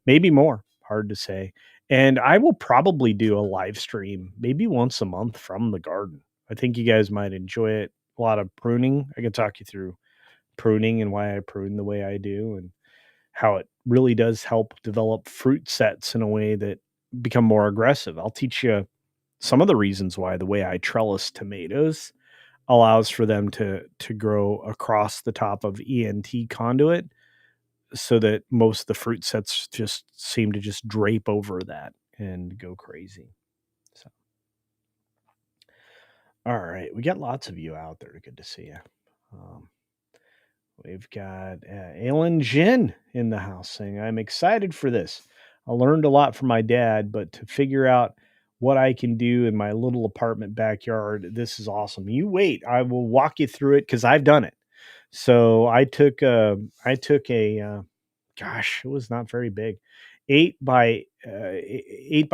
maybe more. Hard to say. And I will probably do a live stream maybe once a month from the garden. I think you guys might enjoy it. A lot of pruning. I can talk you through pruning and why I prune the way I do and how it really does help develop fruit sets in a way that become more aggressive. I'll teach you some of the reasons why the way I trellis tomatoes allows for them to grow across the top of ENT conduit so that most of the fruit sets just seem to just drape over that and go crazy. So, all right, we got lots of you out there. Good to see you. Um, we've got Alan Jin in the house saying, "I'm excited for this. I learned a lot from my dad, but to figure out what I can do in my little apartment backyard, this is awesome. You wait, I will walk you through it because I've done it. So I took a gosh, it was not very big, 8 by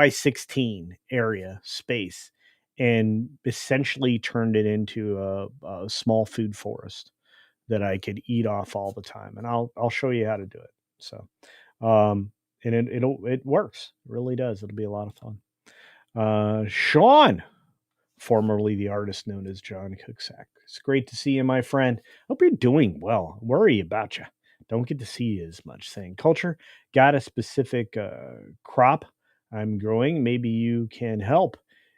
16 area space, and essentially turned it into a small food forest that I could eat off all the time. And I'll show you how to do it. So, and it works. It really does. It'll be a lot of fun. Sean, formerly the artist known as John Cooksack. It's great to see you, my friend. Hope you're doing well. Worry about you. Don't get to see you as much. Saying culture got a specific crop I'm growing. Maybe you can help.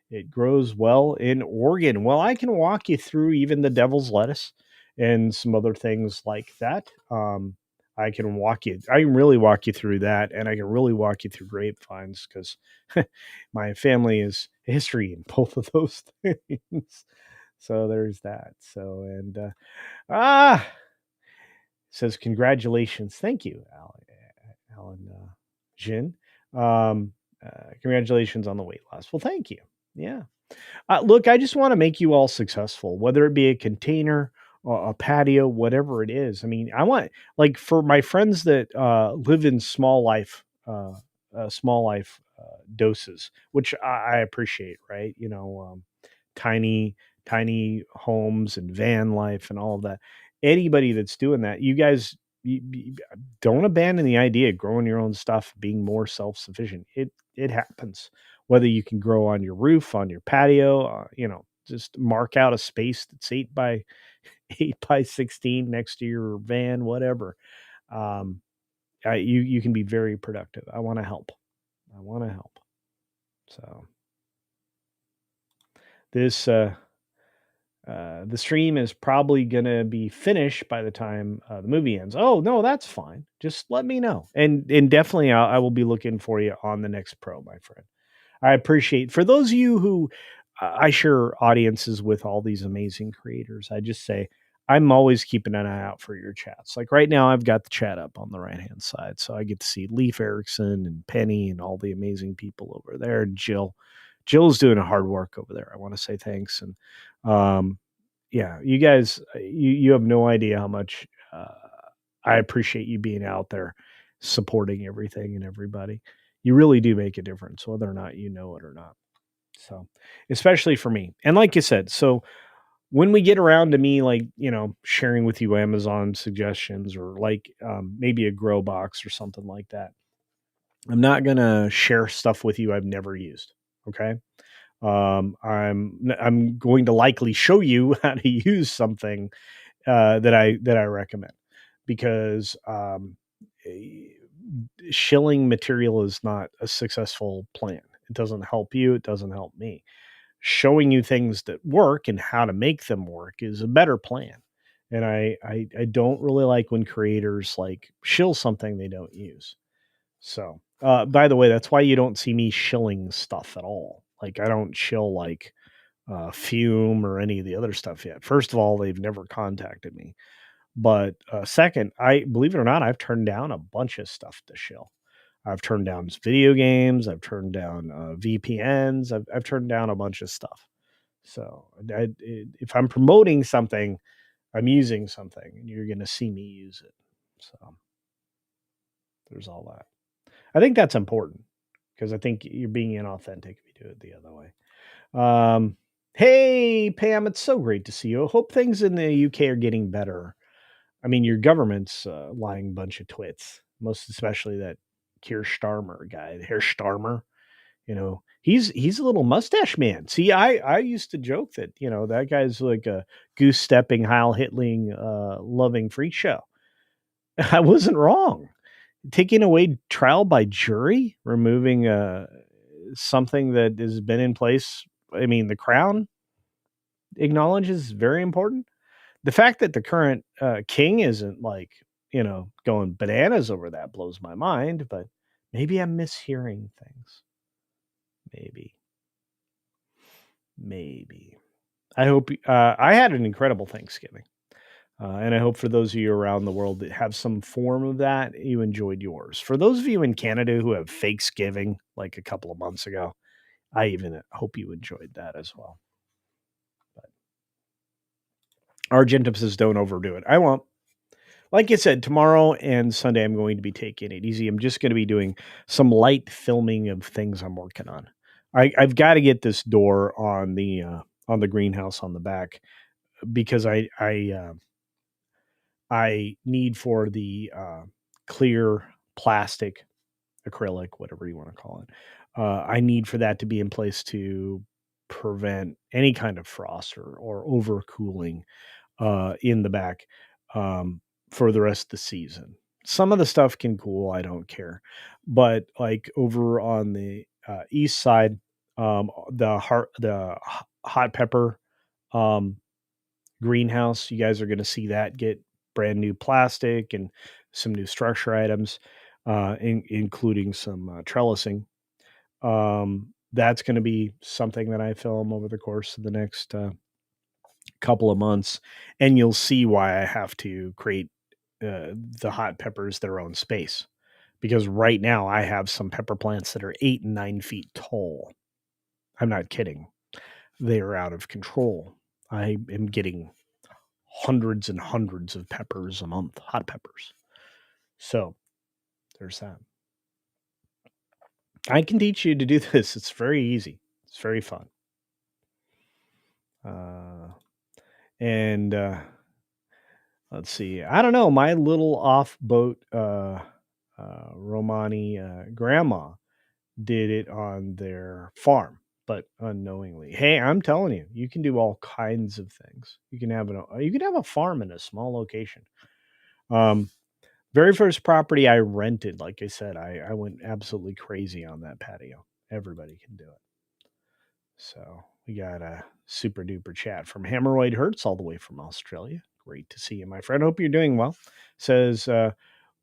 It grows well in Oregon. Well, I can walk you through even the devil's lettuce and some other things like that. I can really walk you through that, and I can really walk you through grapevines because my family is history in both of those things. So there's that. So, and ah says congratulations. Thank you, Alan Jin. Congratulations on the weight loss. Well, thank you. Yeah. Look, I just want to make you all successful, whether it be a container, a patio, whatever it is. I mean, I want like for my friends that live in small life doses, which I appreciate, right? Tiny, tiny homes and van life and all of that. Anybody that's doing that, you guys, don't abandon the idea of growing your own stuff, being more self sufficient. It happens. Whether you can grow on your roof, on your patio, just mark out a space that's 8 by 16 next to your van, whatever. Um, you can be very productive. I want to help. I want to help. So this the stream is probably gonna be finished by the time the movie ends. Oh no, that's fine. Just let me know, and definitely I will be looking for you on the next pro, my friend. I appreciate for those of you who I share audiences with all these amazing creators. I just say I'm always keeping an eye out for your chats. Like right now, I've got the chat up on the right hand side, so I get to see Leaf Erickson and Penny and all the amazing people over there. And Jill, Jill's doing a hard work over there. I want to say thanks and um, yeah, you guys, you have no idea how much I appreciate you being out there supporting everything and everybody. You really do make a difference, whether or not you know it or not. So, especially for me. And like you said, so when we get around to me, like, sharing with you Amazon suggestions or like maybe a grow box or something like that, I'm not going to share stuff with you I've never used. Okay. I'm going to likely show you how to use something that I recommend because eh, shilling material is not a successful plan. It doesn't help you. It doesn't help me. Showing you things that work and how to make them work is a better plan. And I don't really like when creators like shill something they don't use. So, by the way, that's why you don't see me shilling stuff at all. Like I don't shill like Fume or any of the other stuff yet. First of all, they've never contacted me. But second, I believe it or not, I've turned down a bunch of stuff to shill. I've turned down video games. I've turned down VPNs. I've turned down a bunch of stuff. So if I'm promoting something, I'm using something, and you're going to see me use it. So there's all that. I think that's important because I think you're being inauthentic if you do it the other way. Hey, Pam, it's so great to see you. Hope things in the UK are getting better. I mean, your government's a lying bunch of twits, most especially that Keir Starmer guy, Herr Starmer. He's a little mustache man. See, I used to joke that that guy's like a goose stepping, Heil Hitling, loving freak show. I wasn't wrong. Taking away trial by jury, removing something that has been in place. I mean, the crown acknowledges very important. The fact that the current king isn't like going bananas over that blows my mind. But maybe I'm mishearing things. Maybe, maybe. I hope I had an incredible Thanksgiving. And I hope for those of you around the world that have some form of that, you enjoyed yours. For those of you in Canada who have Fakesgiving like a couple of months ago, I even hope you enjoyed that as well. But Argentum says don't overdo it. I won't. Like you said, tomorrow and Sunday, I'm going to be taking it easy. I'm just going to be doing some light filming of things I'm working on. I've got to get this door on the greenhouse on the back because I need for the clear plastic, acrylic, whatever you want to call it. I need for that to be in place to prevent any kind of frost or overcooling in the back for the rest of the season. Some of the stuff can cool, I don't care. But like over on the east side, the hot pepper um, greenhouse, you guys are going to see that get brand new plastic and some new structure items, including some trellising. That's going to be something that I film over the course of the next couple of months, and you'll see why I have to create the hot peppers their own space. Because right now I have some pepper plants that are 8 and 9 feet tall. I'm not kidding. they are out of control. I am getting hundreds and hundreds of peppers a month, hot peppers. So there's that. I can teach you to do this. It's very easy. It's very fun. Uh, and let's see. I don't know. My little off boat Romani grandma did it on their farm, but unknowingly. Hey, I'm telling you, you can do all kinds of things. You can have a farm in a small location. Um, Very first property I rented, like I said, I went absolutely crazy on that patio. Everybody can do it. So we got a super duper chat from Hemorrhoid Hurts all the way from Australia. Great to see you, my friend. Hope you're doing well. Says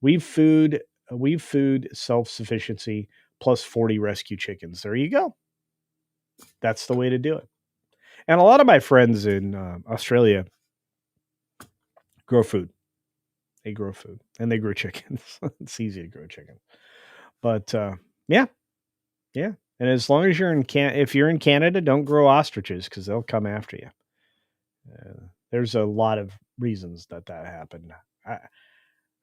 we've food we've food self sufficiency plus 40 rescue chickens. There you go. That's the way to do it. And a lot of my friends in Australia grow food. They grow food and they grow chickens. It's easy to grow chickens. But yeah, yeah. And as long as if you're in Canada, don't grow ostriches because they'll come after you. There's a lot of reasons that happened. I,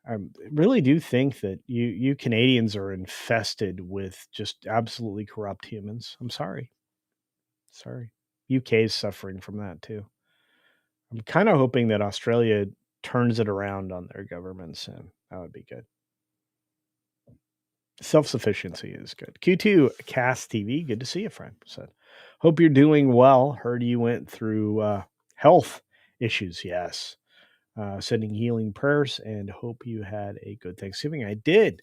I really do think that you Canadians are infested with just absolutely corrupt humans. I'm sorry. Sorry. UK is suffering from that too. I'm kind of hoping that Australia turns it around on their government soon. That would be good. Self sufficiency is good. Q2 Cast TV, good to see you, friend. Said, hope you're doing well. Heard you went through health issues. Yes. Sending healing prayers and hope you had a good Thanksgiving. I did.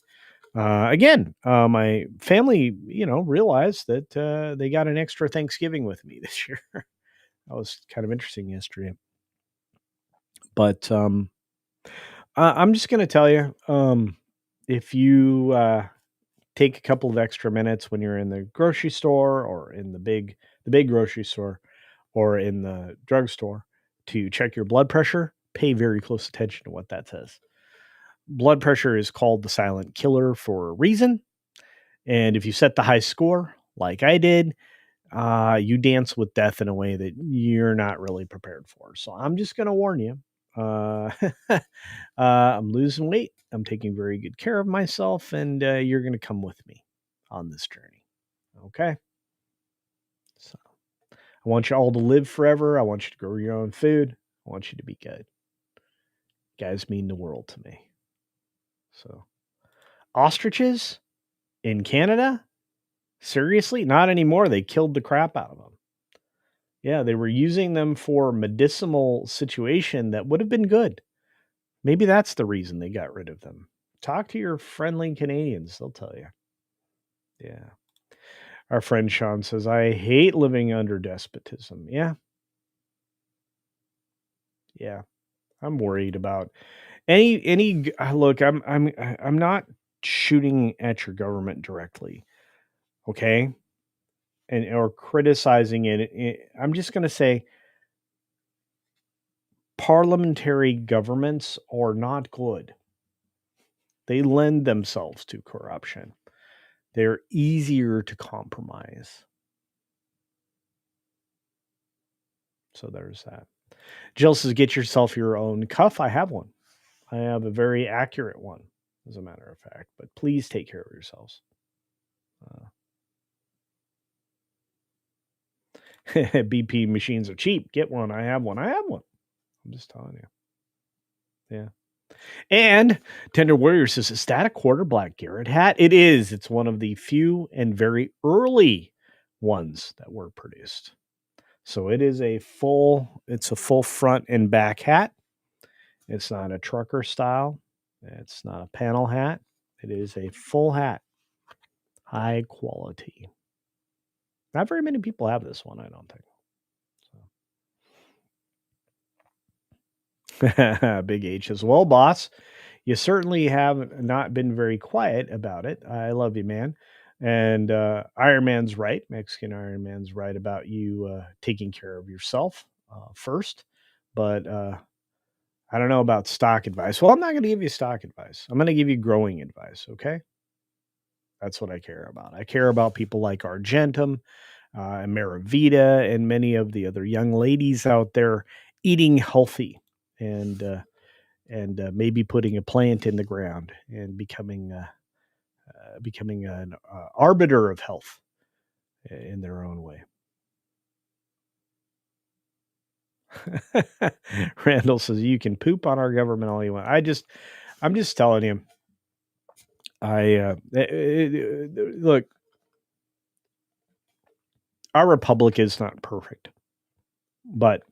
Again, my family, realized that they got an extra Thanksgiving with me this year. That was kind of interesting yesterday. But I'm just going to tell you, if you take a couple of extra minutes when you're in the grocery store or in the big grocery store or in the drugstore to check your blood pressure, pay very close attention to what that says. Blood pressure is called the silent killer for a reason. And if you set the high score, like I did, you dance with death in a way that you're not really prepared for. So I'm just going to warn you. Uh, I'm losing weight. I'm taking very good care of myself, and you're going to come with me on this journey. Okay. So I want you all to live forever. I want you to grow your own food. I want you to be good. You guys mean the world to me. So ostriches in Canada? Seriously? Not anymore. They killed the crap out of them. Yeah, they were using them for medicinal situation that would have been good. Maybe that's the reason they got rid of them. Talk to your friendly Canadians, they'll tell you. Yeah. Our friend Sean says, I hate living under despotism. Yeah. Yeah. I'm worried about any look, I'm not shooting at your government directly. Okay? And or criticizing it. I'm just going to say parliamentary governments are not good. They lend themselves to corruption. They're easier to compromise. So there's that. Jill says, get yourself your own cuff. I have one. I have a very accurate one, as a matter of fact. But please take care of yourselves. BP machines are cheap. Get one. I have one. I'm just telling you. Yeah. And Tender Warrior says, is that a quarter black Garrett hat? It is. It's one of the few and very early ones that were produced. So it's a full front and back hat. It's not a trucker style. It's not a panel hat. It is a full hat. High quality. Not very many people have this one, I don't think. So. Big H as well, boss. You certainly have not been very quiet about it. I love you, man. And Iron Man's right. Mexican Iron Man's right about you taking care of yourself first. But I don't know about stock advice. Well, I'm not going to give you stock advice. I'm going to give you growing advice. Okay. That's what I care about. I care about people like Argentum. and Maravita, and many of the other young ladies out there eating healthy and maybe putting a plant in the ground and becoming an arbiter of health in their own way. Randall says you can poop on our government all you want. I'm just telling you. Look, our republic is not perfect, but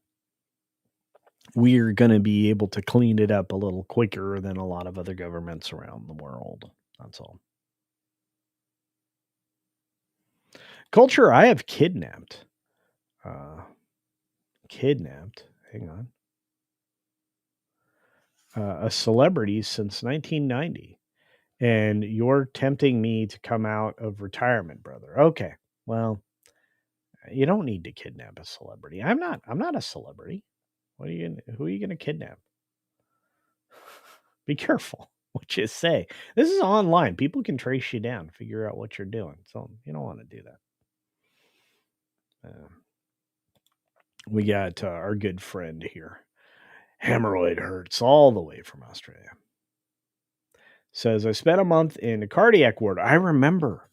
we're going to be able to clean it up a little quicker than a lot of other governments around the world. That's all. Culture, I have kidnapped. Uh, kidnapped. Hang on. A celebrity since 1990. And you're tempting me to come out of retirement, brother. Okay. Well, you don't need to kidnap a celebrity. I'm not a celebrity. Who are you gonna kidnap? Be careful what you say. This is online. People can trace you down, figure out what you're doing. So you don't want to do that. We got our good friend here. Hemorrhoid hurts all the way from Australia. Says I spent a month in a cardiac ward. I remember.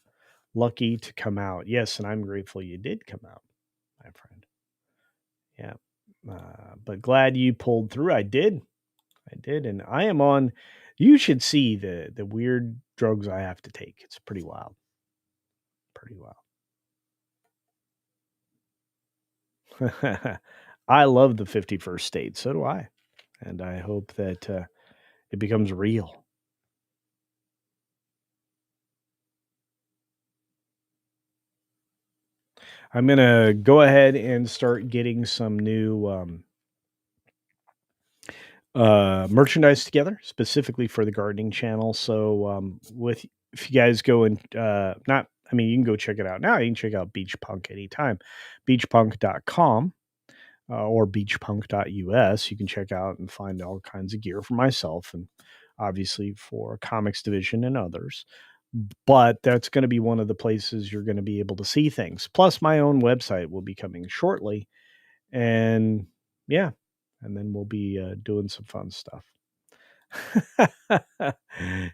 Lucky to come out. Yes, and I'm grateful you did come out, my friend. Yeah. But glad you pulled through. I did. And I am on, you should see the weird drugs I have to take. It's pretty wild. Pretty wild. I love the 51st state. So do I. And I hope that it becomes real. I'm going to go ahead and start getting some new merchandise together specifically for the gardening channel. So with if you guys go and not I mean you can go check it out now. You can check out Beach Punk anytime. Beachpunk.com or beachpunk.us. You can check out and find all kinds of gear for myself and obviously for Comics Division and others. But that's going to be one of the places you're going to be able to see things. Plus my own website will be coming shortly. And yeah, and then we'll be doing some fun stuff.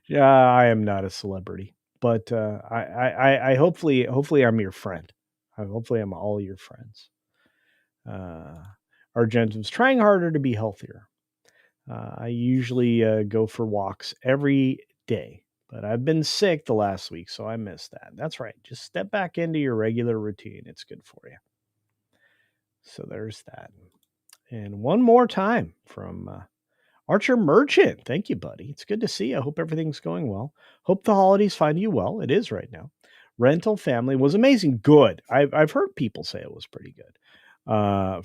Yeah, I am not a celebrity, but I hopefully I'm your friend. Hopefully I'm all your friends. Argentum's trying harder to be healthier. I usually go for walks every day, but I've been sick the last week, so I missed that. That's right. Just step back into your regular routine. It's good for you. So there's that. And one more time from Archer Merchant. Thank you, buddy. It's good to see you. I hope everything's going well. Hope the holidays find you well. It is right now. Rental Family was amazing. Good. I've heard people say it was pretty good.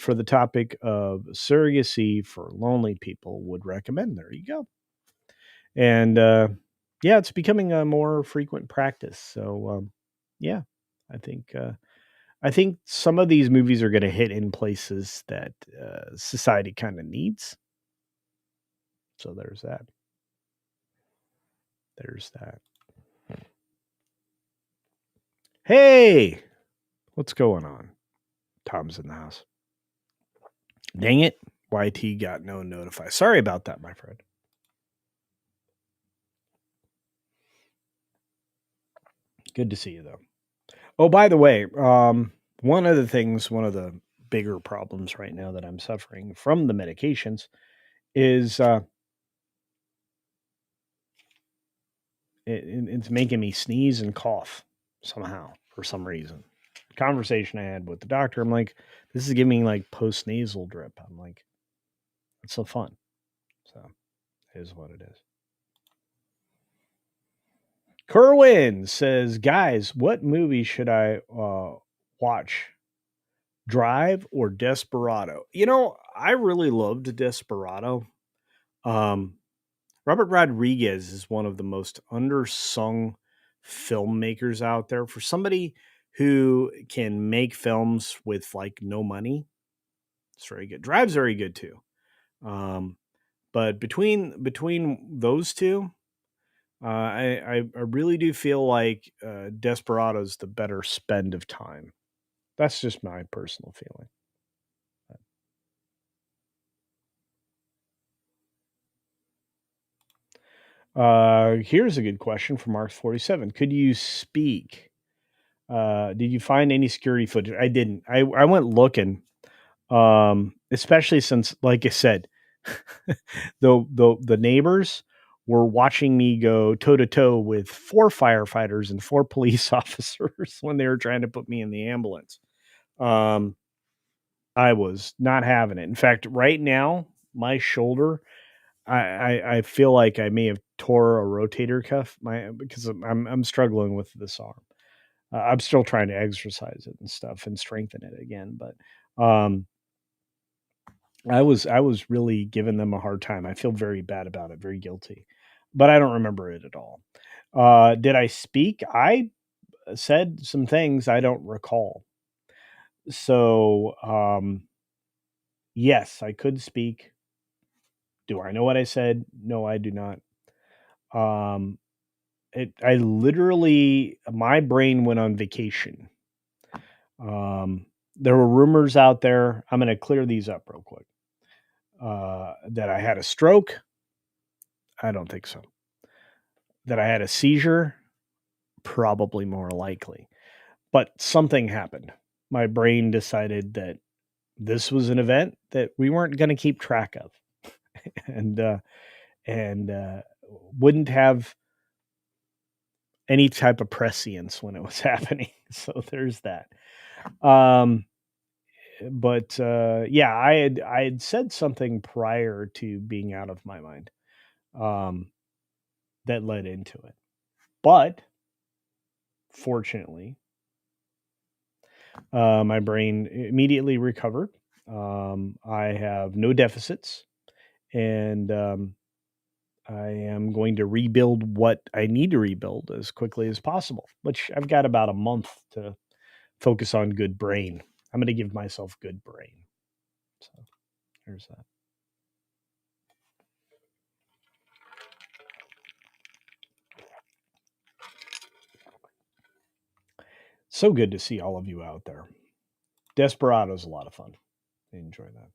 For the topic of surrogacy for lonely people, would recommend. There you go. And yeah, it's becoming a more frequent practice. So yeah, I think I think some of these movies are going to hit in places that society kind of needs. So there's that. There's that. Hey, what's going on? Tom's in the house. Dang it. YT got no notify. Sorry about that, my friend. Good to see you, though. Oh, by the way, one of the bigger problems right now that I'm suffering from the medications is it's making me sneeze and cough somehow for some reason. Conversation I had with the doctor, I'm like, this is giving me like post nasal drip. I'm like, it's so fun. So it is what it is. Kerwin says, guys, what movie should I watch? Drive or Desperado? You know, I really loved Desperado. Um, Robert Rodriguez is one of the most undersung filmmakers out there. For somebody who can make films with like no money, it's very good. Drive's very good too. Um, but between those two, I really do feel like Desperado's the better spend of time. That's just my personal feeling. Here's a good question from Mark 47. Could you speak? Did you find any security footage? I didn't. I went looking, especially since, like I said, the neighbors were watching me go toe to toe with 4 firefighters and 4 police officers when they were trying to put me in the ambulance. Um, I was not having it. In fact, right now, my shoulder, I feel like I may have tore a rotator cuff my because I'm struggling with this arm. I'm still trying to exercise it and stuff and strengthen it again, but I was really giving them a hard time. I feel very bad about it, very guilty, but I don't remember it at all. Did I speak? I said some things I don't recall. So, yes, I could speak. Do I know what I said? No, I do not. Um, I literally, my brain went on vacation. There were rumors out there. I'm going to clear these up real quick. That I had a stroke. I don't think so. That I had a seizure. Probably more likely. But something happened. My brain decided that this was an event that we weren't going to keep track of, and wouldn't have any type of prescience when it was happening. So there's that. Um, but yeah, I had said something prior to being out of my mind, um, that led into it. But fortunately, my brain immediately recovered. I have no deficits, and I am going to rebuild what I need to rebuild as quickly as possible, which I've got about a month to focus on good brain. I'm going to give myself good brain. So there's that. So good to see all of you out there. Desperado's a lot of fun. I enjoy that.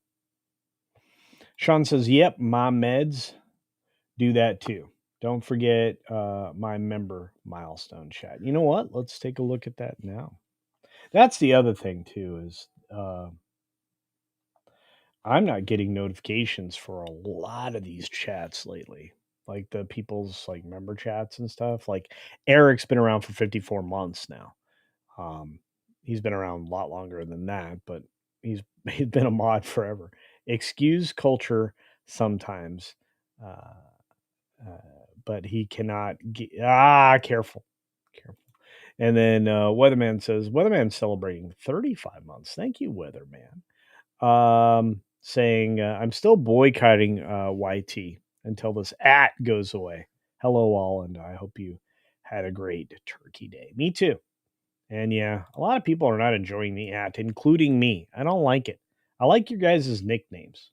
Sean says, "Yep, my meds do that too. Don't forget my member milestone chat." You know what? Let's take a look at that now. That's the other thing too is I'm not getting notifications for a lot of these chats lately. Like the people's like member chats and stuff. Like Eric's been around for 54 months now. Um, he's been around a lot longer than that, but he's he's been a mod forever. Excuse culture sometimes, uh, uh, but he cannot get careful, careful. And then Weatherman says Weatherman's celebrating 35 months. Thank you, Weatherman. Saying I'm still boycotting YT until this at goes away. Hello, all, and I hope you had a great Turkey Day. Me too. And yeah, a lot of people are not enjoying the at, including me. I don't like it. I like your guys' nicknames,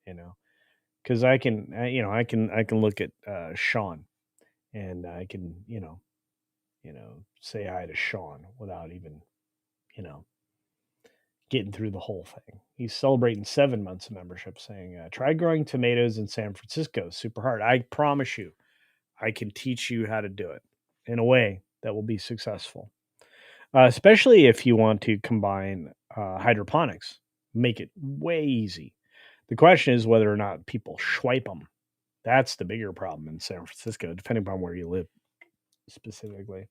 you know, because I can, I can look at Sean, and I can, say hi to Sean without even, you know, getting through the whole thing. He's celebrating 7 months of membership, saying, "Try growing tomatoes in San Francisco. Super hard. I promise you, I can teach you how to do it in a way that will be successful." Especially if you want to combine hydroponics, make it way easy. The question is whether or not people swipe them. That's the bigger problem in San Francisco, depending upon where you live specifically.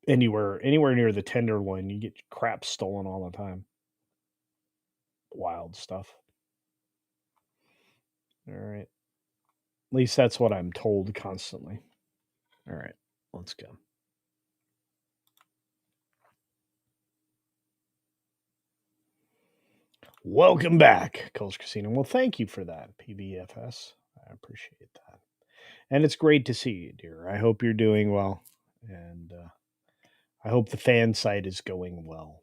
Anywhere near the Tenderloin, you get crap stolen all the time. Wild stuff. All right. At least that's what I'm told constantly. All right. Let's go. Welcome back, Culture Casino. Well, thank you for that, PBFS. I appreciate that. And it's great to see you, dear. I hope you're doing well. And I hope the fan site is going well.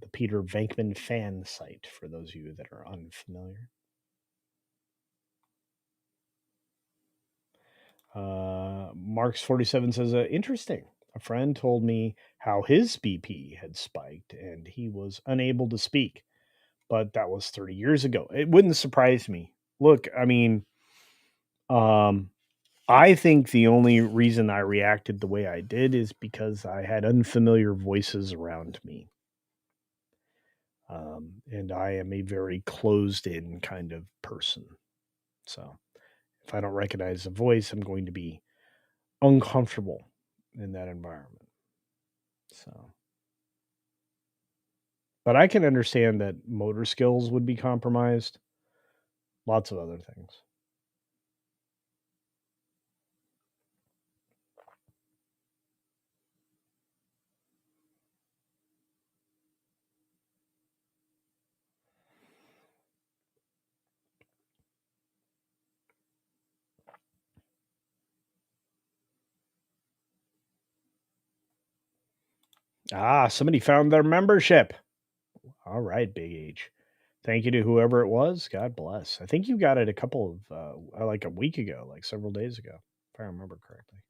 The Peter Venkman fan site, for those of you that are unfamiliar. Marks 47 says, interesting. A friend told me how his BP had spiked and he was unable to speak. But that was 30 years ago. It wouldn't surprise me. Look, I mean, um, I think the only reason I reacted the way I did is because I had unfamiliar voices around me. And I am a very closed in kind of person. So if I don't recognize a voice, I'm going to be uncomfortable in that environment. So, but I can understand that motor skills would be compromised. Lots of other things. Ah, somebody found their membership. All right, Big H. Thank you to whoever it was. God bless. I think you got it a couple of, like a week ago, like several days ago, if I remember correctly.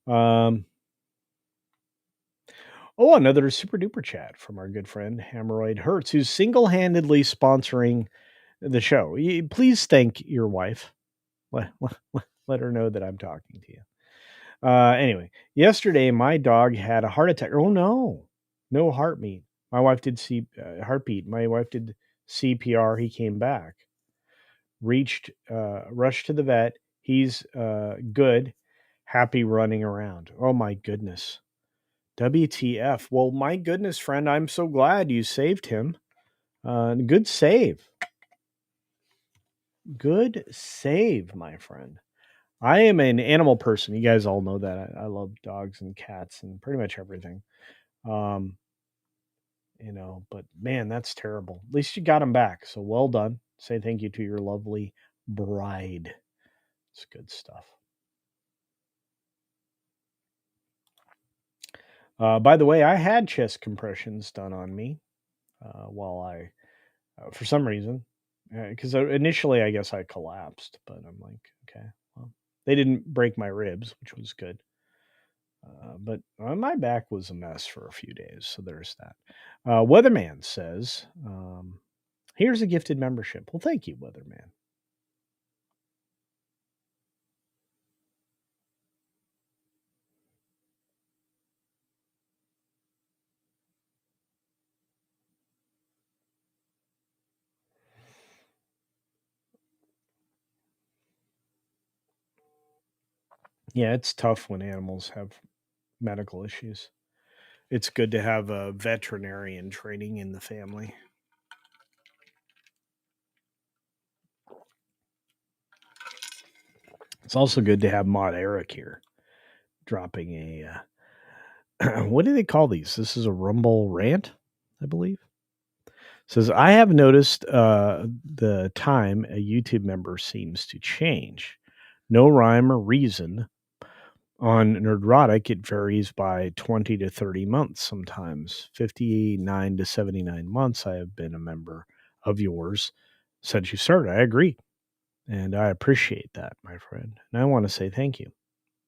Um, oh, another super duper chat from our good friend Hemorrhoid Hertz, who's single handedly sponsoring the show. Please thank your wife. Let her know that I'm talking to you. Anyway, yesterday my dog had a heart attack. Oh no, no heartbeat. My wife did heartbeat. My wife did CPR. He came back. Rushed to the vet. He's good, happy running around. Oh my goodness. WTF. Well, my goodness, friend, I'm so glad you saved him. Good save. Good save, my friend. I am an animal person. You guys all know that. I love dogs and cats and pretty much everything. Um, but man, that's terrible. At least you got him back. So well done. Say thank you to your lovely bride. It's good stuff. By the way, I had chest compressions done on me while for some reason, because initially I guess I collapsed, but I'm like, okay, well, they didn't break my ribs, which was good. But my back was a mess for a few days, so there's that. Weatherman says, here's a gifted membership. Well, thank you, Weatherman. Yeah, it's tough when animals have medical issues. It's good to have a veterinarian training in the family. It's also good to have Mod Eric here dropping what do they call these? This is a Rumble rant, I believe. Says, I have noticed the time a YouTube member seems to change. No rhyme or reason. On Nerdrotic, it varies by 20 to 30 months sometimes. 59 to 79 months I have been a member of yours since you started. I agree. And I appreciate that, my friend. And I want to say thank you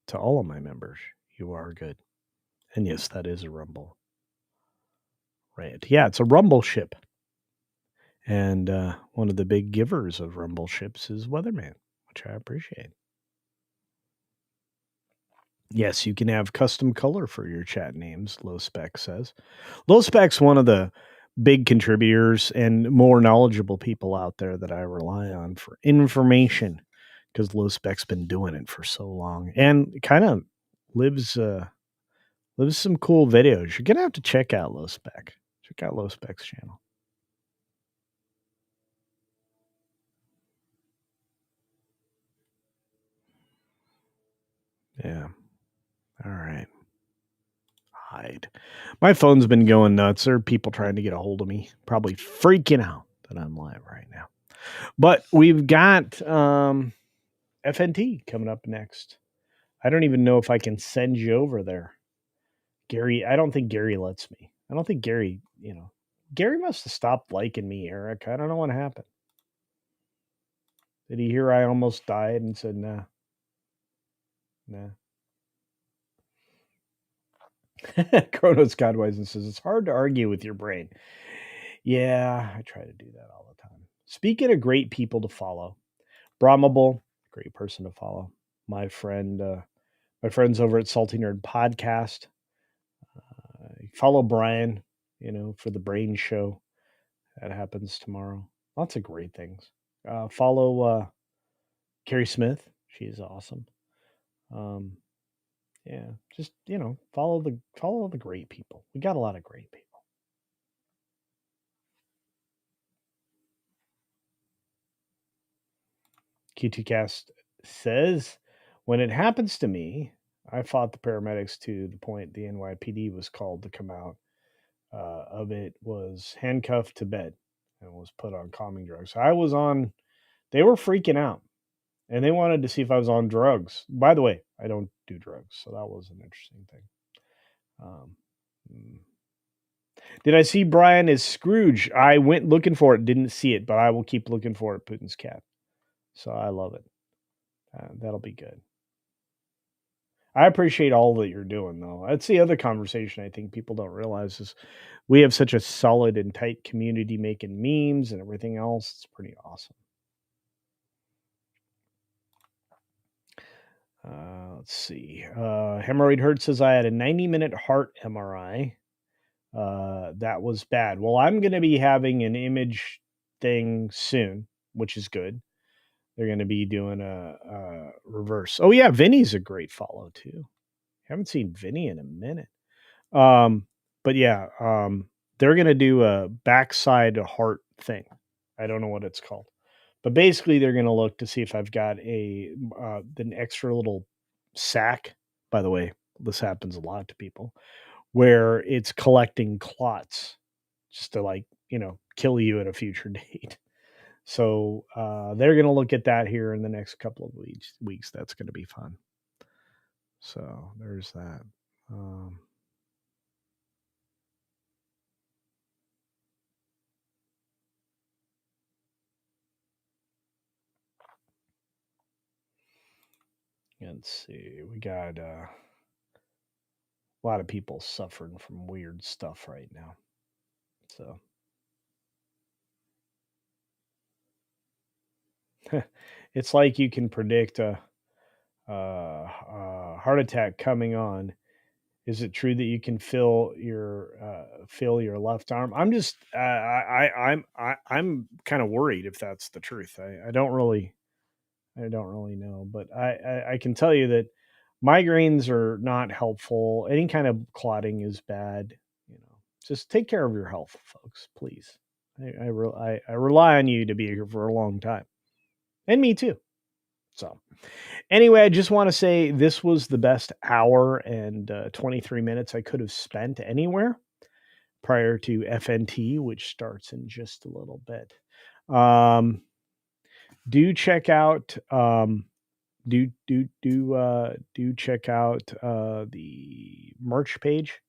to all of my members. You are good. And yes, that is a Rumble rant. Yeah, it's a Rumble ship. And one of the big givers of Rumble ships is Weatherman, which I appreciate. Yes, you can have custom color for your chat names, Low Spec says. Low Spec's one of the big contributors and more knowledgeable people out there that I rely on for information because Low Spec's been doing it for so long and kind of lives lives some cool videos. You're gonna have to check out Low Spec. Check out Low Spec's channel. Yeah. All right. Hide. My phone's been going nuts. There are people trying to get a hold of me, probably freaking out that I'm live right now. But we've got FNT coming up next. I don't even know if I can send you over there. Gary, I don't think Gary lets me. I don't think Gary must have stopped liking me, Eric. I don't know what happened. Did he hear I almost died and said, nah, nah? Chronos Godwisen says it's hard to argue with your brain. Yeah, I try to do that all the time. Speaking of great people to follow, Brahmable, great person to follow. My friend, my friends over at Salty Nerd Podcast. Follow Brian, for the Brain Show that happens tomorrow. Lots of great things. Follow Carrie Smith. She's awesome. Um, yeah, just follow the great people. We got a lot of great people. Q2Cast says, when it happens to me, I fought the paramedics to the point the NYPD was called to come out of it, was handcuffed to bed and was put on calming drugs. They were freaking out and they wanted to see if I was on drugs. By the way, I don't do drugs. So that was an interesting thing. Um, mm. Did I see Brian as Scrooge? I went looking for it, didn't see it, but I will keep looking for it. Putin's cat. So I love it. That'll be good. I appreciate all that you're doing, though. That's the other conversation I think people don't realize is we have such a solid and tight community making memes and everything else. It's pretty awesome. Let's see. Hemorrhoid Hurt says I had a 90-minute heart MRI. That was bad. Well, I'm going to be having an image thing soon, which is good. They're going to be doing a reverse. Oh yeah, Vinny's a great follow too. Haven't seen Vinny in a minute. But yeah, they're gonna do a backside heart thing. I don't know what it's called, but basically they're gonna look to see if I've got an extra little sac. By the way, this happens a lot to people where it's collecting clots just to kill you at a future date. So they're gonna look at that here in the next couple of weeks. That's gonna be fun. So there's that. Um, let's see. We got a lot of people suffering from weird stuff right now. So it's like you can predict a heart attack coming on. Is it true that you can feel your left arm? I'm kind of worried if that's the truth. I don't really know, but I can tell you that migraines are not helpful. Any kind of clotting is bad. Just take care of your health, folks, please. I rely on you to be here for a long time, and me too. So, anyway, I just want to say this was the best hour and 23 minutes I could have spent anywhere prior to FNT, which starts in just a little bit. Do check out do check out the merch page.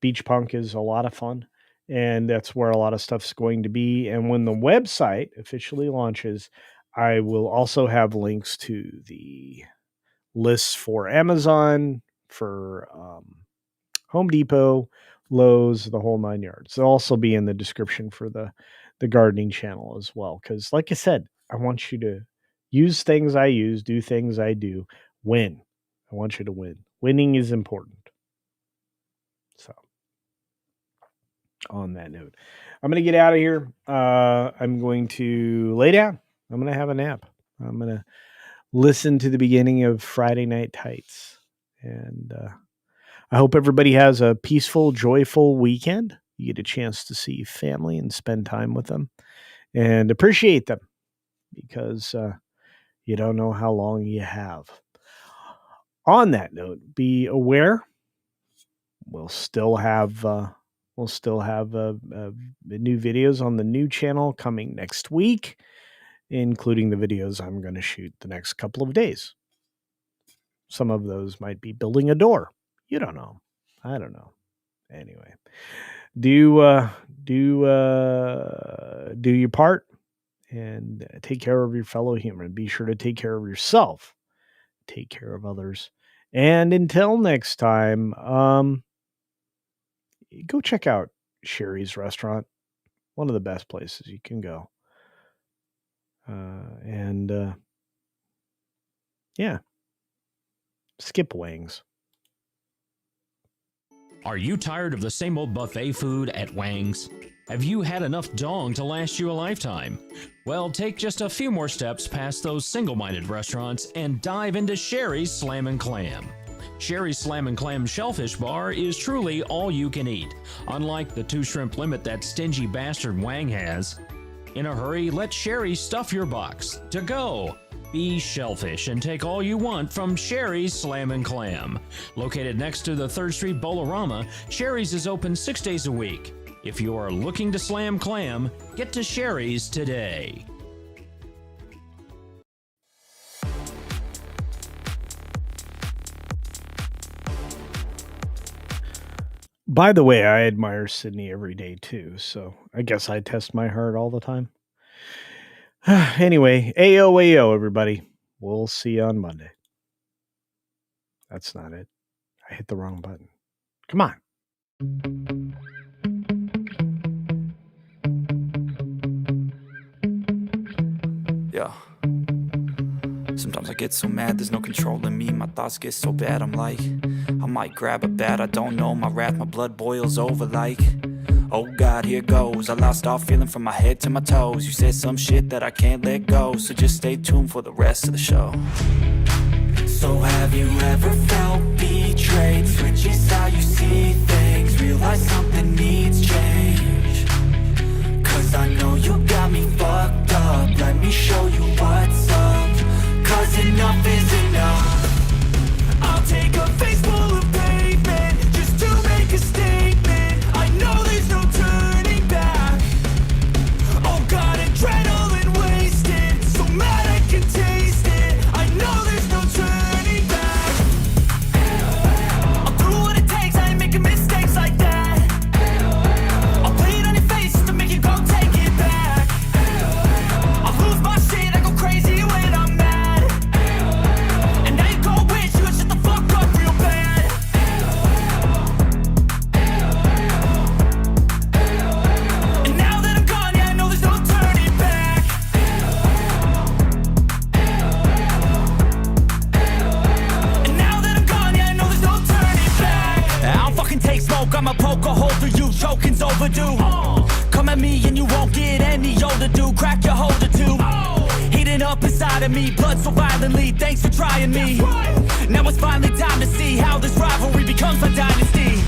Beach Punk is a lot of fun, and that's where a lot of stuff's going to be. And when the website officially launches, I will also have links to the lists for Amazon, for Home Depot, Lowe's, the whole 9 yards. They'll also be in the description for the gardening channel as well. Because, like I said, I want you to use things I use, do things I do, win. I want you to win. Winning is important. So, on that note, I'm going to get out of here. I'm going to lay down. I'm going to have a nap. I'm going to listen to the beginning of Friday Night Tights. And I hope everybody has a peaceful, joyful weekend. You get a chance to see family and spend time with them and appreciate them because you don't know how long you have. On that note, be aware we'll still have new videos on the new channel coming next week, including the videos I'm going to shoot the next couple of days. Some of those might be building a door. You don't know. I don't know. Anyway, do your part and take care of your fellow human. Be sure to take care of yourself. Take care of others. And until next time, go check out Sherry's restaurant. One of the best places you can go. Yeah, skip wings.
Are you tired of the same old buffet food at Wang's? Have you had enough dong to last you a lifetime? Well, take just a few more steps past those single-minded restaurants and dive into Sherry's Slam and Clam. Sherry's Slam and Clam Shellfish Bar is truly all you can eat, unlike the 2 shrimp limit that stingy bastard Wang has. In a hurry, let Sherry stuff your box. To go! Be shellfish and take all you want from Sherry's Slam and Clam. Located next to the 3rd Street Bolorama, Sherry's is open 6 days a week. If you are looking to slam clam, get to Sherry's today.
By the way, I admire Sydney every day too, so I guess I test my heart all the time. Anyway, AO, everybody. We'll see you on Monday. That's not it. I hit the wrong button. Come on.
Yeah. Sometimes I get so mad, there's no controlling me. My thoughts get so bad, I'm like, I might grab a bat, I don't know. My wrath, my blood boils over like, oh God, here goes. I lost all feeling from my head to my toes. You said some shit that I can't let go, so just stay tuned for the rest of the show. So have you ever felt betrayed? Switches how you see things, realize something needs change. Cause I know you got me fucked up, let me show you what's up. Cause enough is enough. I'll take a face full of pavement just to make a statement. I know there's no turning back. Oh God, adrenaline wasted, so mad I can taste it. I know there's no turning back. I'll do what it takes, I ain't making mistakes like that. I'll play it on your face to make you go take it back. I'll lose my shit, I go crazy when I'm mad. And now you go wish you would shut the fuck up real bad. And now that I'm gone, yeah, I know there's no turning back. And now that I'm gone, yeah, I know there's no turning back. I don't fucking take smoke, I'ma poke a hole through you, choking's overdue. Come at me and you won't get any older, dude. Crack your holder too. Heating up inside of me, blood so violently. Thanks for trying me. Now it's finally time to see how this rivalry becomes a dynasty.